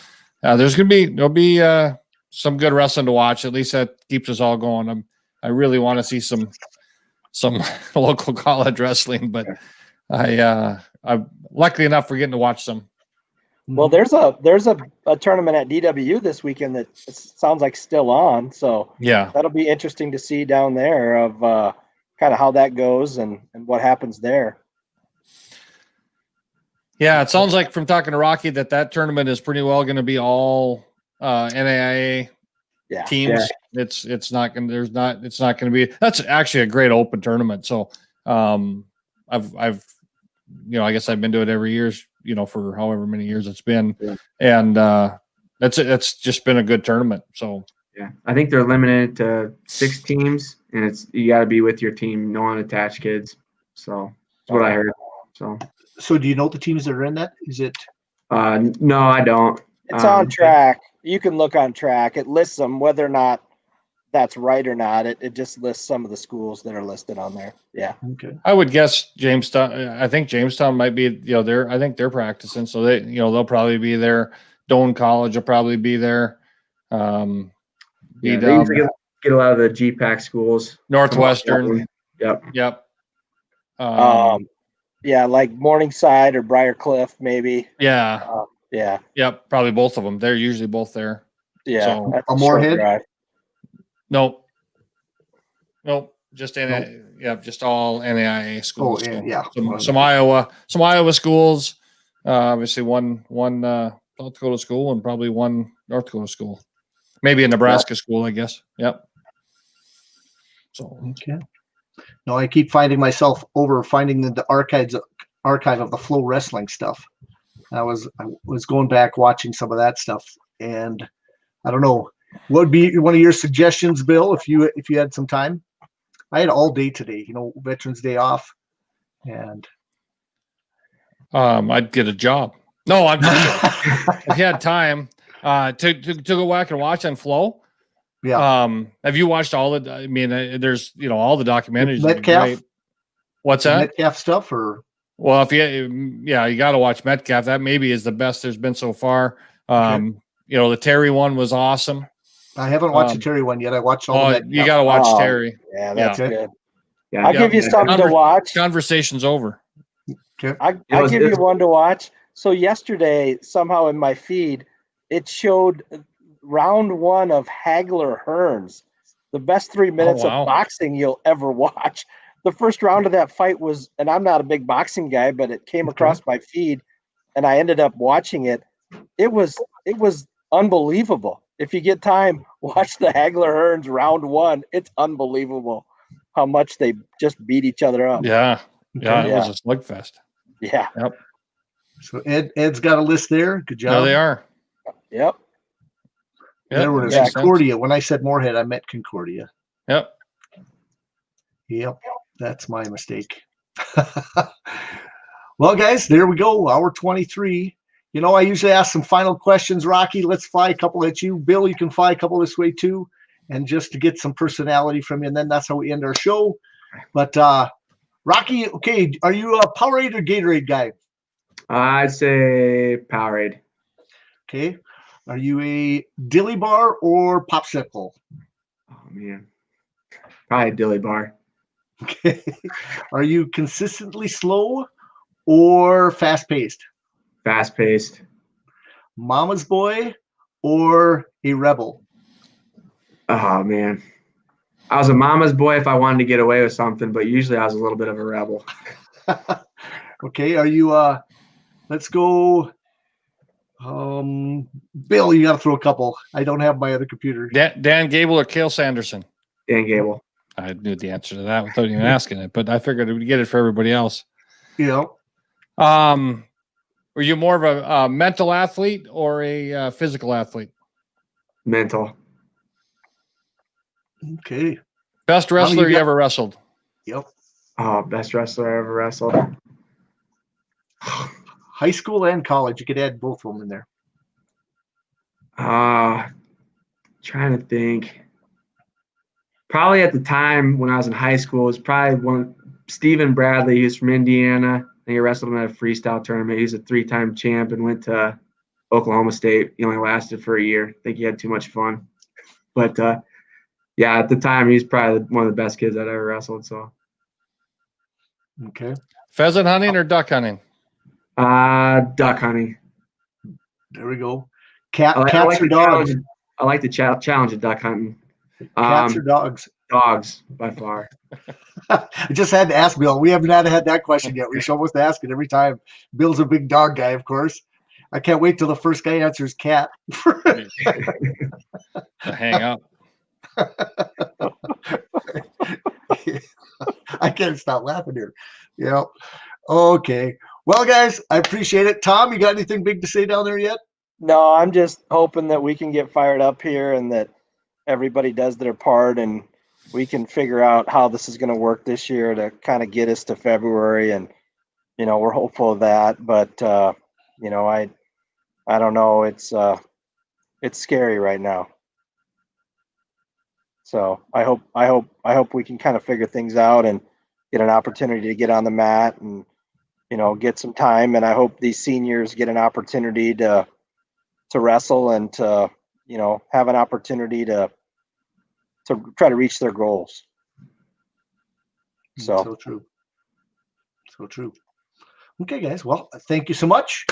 there'll be some good wrestling to watch. At least that keeps us all going. I really want to see some local college wrestling, but I'm lucky enough for getting to watch some. Well, there's a tournament at DW this weekend that sounds like still on. So yeah, that'll be interesting to see down there of kind of how that goes and what happens there. Yeah, it sounds like from talking to Rocky that tournament is pretty well going to be all NAIA teams. Yeah. It's not going to be. That's actually a great open tournament. So I've I guess I've been to it every year, for however many years it's been, and it's just been a good tournament. So yeah, I think they're limited to 6 teams, and you got to be with your team, no unattached kids. So that's what I heard. So do you know the teams that are in that? Is it? No, I don't. It's on track. You can look on track. It lists them, whether or not that's right or not. It just lists some of the schools that are listed on there. Yeah. Okay. I would guess Jamestown. I think Jamestown might be. I think they're practicing, so they'll probably be there. Doane College will probably be there. They usually get a lot of the GPAC schools. Northwestern. Yep. Like Morningside or Briarcliff, maybe. Yeah. Yep. Probably both of them. They're usually both there. Yeah. So, a Moorhead? Nope. Just just all NAIA schools. Oh, yeah. Some Iowa schools. Obviously one South Dakota school and probably one North Dakota school. Maybe a Nebraska school, I guess. Yep. So okay. No, I keep finding myself finding the archive of the Flow Wrestling stuff. I was going back watching some of that stuff, and I don't know what would be one of your suggestions, Bill, if you had some time. I had all day today, Veterans Day off, and I'd get a job. No, I'm just if you had time to go back and watch on Flow. Yeah. Have you watched all the? I mean, there's all the documentaries. Metcalf. What's that? Metcalf stuff, or well, if you got to watch Metcalf. That maybe is the best there's been so far. Okay. The Terry one was awesome. I haven't watched the Terry one yet. I watched all. You got to watch Terry. Yeah, that's good. Yeah, I'll give you something to watch. Conversation's over. Okay. I'll give you one to watch. So yesterday, somehow in my feed, it showed round 1 of Hagler Hearns, the best 3 minutes of boxing you'll ever watch. The first round of that fight was, and I'm not a big boxing guy, but it came across my feed, and I ended up watching it. It was unbelievable. If you get time, watch the Hagler Hearns round 1. It's unbelievable how much they just beat each other up. Yeah. It was a slugfest. Yeah. Yep. So Ed's got a list there. Good job. No, they are. Yep. There was Concordia. When I said Moorhead, I meant Concordia. Yep. That's my mistake. Well, guys, there we go. Hour 23. I usually ask some final questions. Rocky, let's fly a couple at you. Bill, you can fly a couple this way too. And just to get some personality from you. And then that's how we end our show. But Rocky, okay, are you a Powerade or Gatorade guy? I'd say Powerade. Okay. Are you a dilly bar or popsicle? Oh, man. Probably a dilly bar. Okay. Are you consistently slow or fast-paced? Fast-paced. Mama's boy or a rebel? Oh, man. I was a mama's boy if I wanted to get away with something, but usually I was a little bit of a rebel. Okay. Are you let's go Bill, you got to throw a couple. I don't have my other computer. Dan Gable or Cale Sanderson? Dan Gable. I knew the answer to that without even asking it, but I figured we'd get it for everybody else. Yeah. Were you more of a mental athlete or a physical athlete? Mental. Okay. Best wrestler you ever wrestled? Yep. Oh, best wrestler I ever wrestled. High school and college. You could add both of them in there. Trying to think. Probably at the time when I was in high school, it was probably Stephen Bradley. He was from Indiana. I think he wrestled him at a freestyle tournament. He's a 3-time champ and went to Oklahoma State. He only lasted for a year. I think he had too much fun. But, yeah, at the time, he's probably one of the best kids I'd ever wrestled. So, okay. Pheasant hunting or duck hunting? Duck hunting. There we go. Cats or dogs? I like the challenge of duck hunting. Cats or dogs? Dogs, by far. I just had to ask Bill. We have not had that question yet. We should almost ask it every time. Bill's a big dog guy, of course. I can't wait till the first guy answers cat. Hang up. I can't stop laughing here. Yeah. Okay. Well, guys, I appreciate it. Tom, you got anything big to say down there yet? No, I'm just hoping that we can get fired up here and that everybody does their part and we can figure out how this is going to work this year to kind of get us to February. And, we're hopeful of that. But, I don't know. It's scary right now. So I hope we can kind of figure things out and get an opportunity to get on the mat and, get some time. And I hope these seniors get an opportunity to wrestle and to, have an opportunity to try to reach their goals. So true. So true. Okay, guys. Well, thank you so much.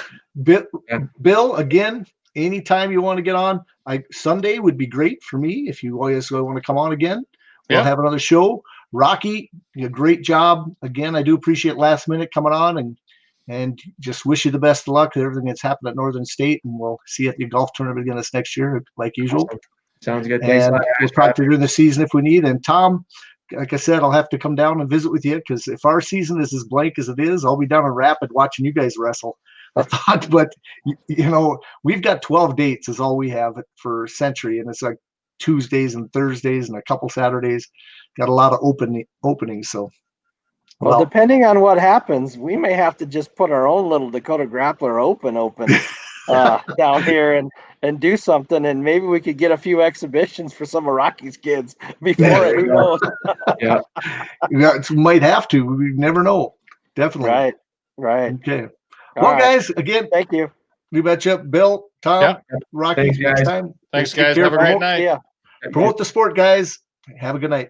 Bill, again, anytime you want to get on, Sunday would be great for me if you always want to come on again. We'll have another show. Rocky, great job. Again, I do appreciate last minute coming on and just wish you the best of luck with everything that's happened at Northern State. And we'll see you at the golf tournament again this next year, like usual. Sounds good. Thanks. And we'll talk to you during the season if we need. And Tom, like I said, I'll have to come down and visit with you because if our season is as blank as it is, I'll be down in Rapid watching you guys wrestle. I thought, but we've got 12 dates is all we have for Century, and it's like Tuesdays and Thursdays and a couple Saturdays. Got a lot of openings. So, well, depending on what happens, we may have to just put our own little Dakota Grappler open down here and do something, and maybe we could get a few exhibitions for some of Rocky's kids before it. Who knows? Yeah, might have to. We never know. Definitely. Right. Okay. Well, guys, again, thank you. You betcha. Bill, Tom, Rocky, next time. Thanks, guys. Have a great night. Promote the sport, guys. Have a good night.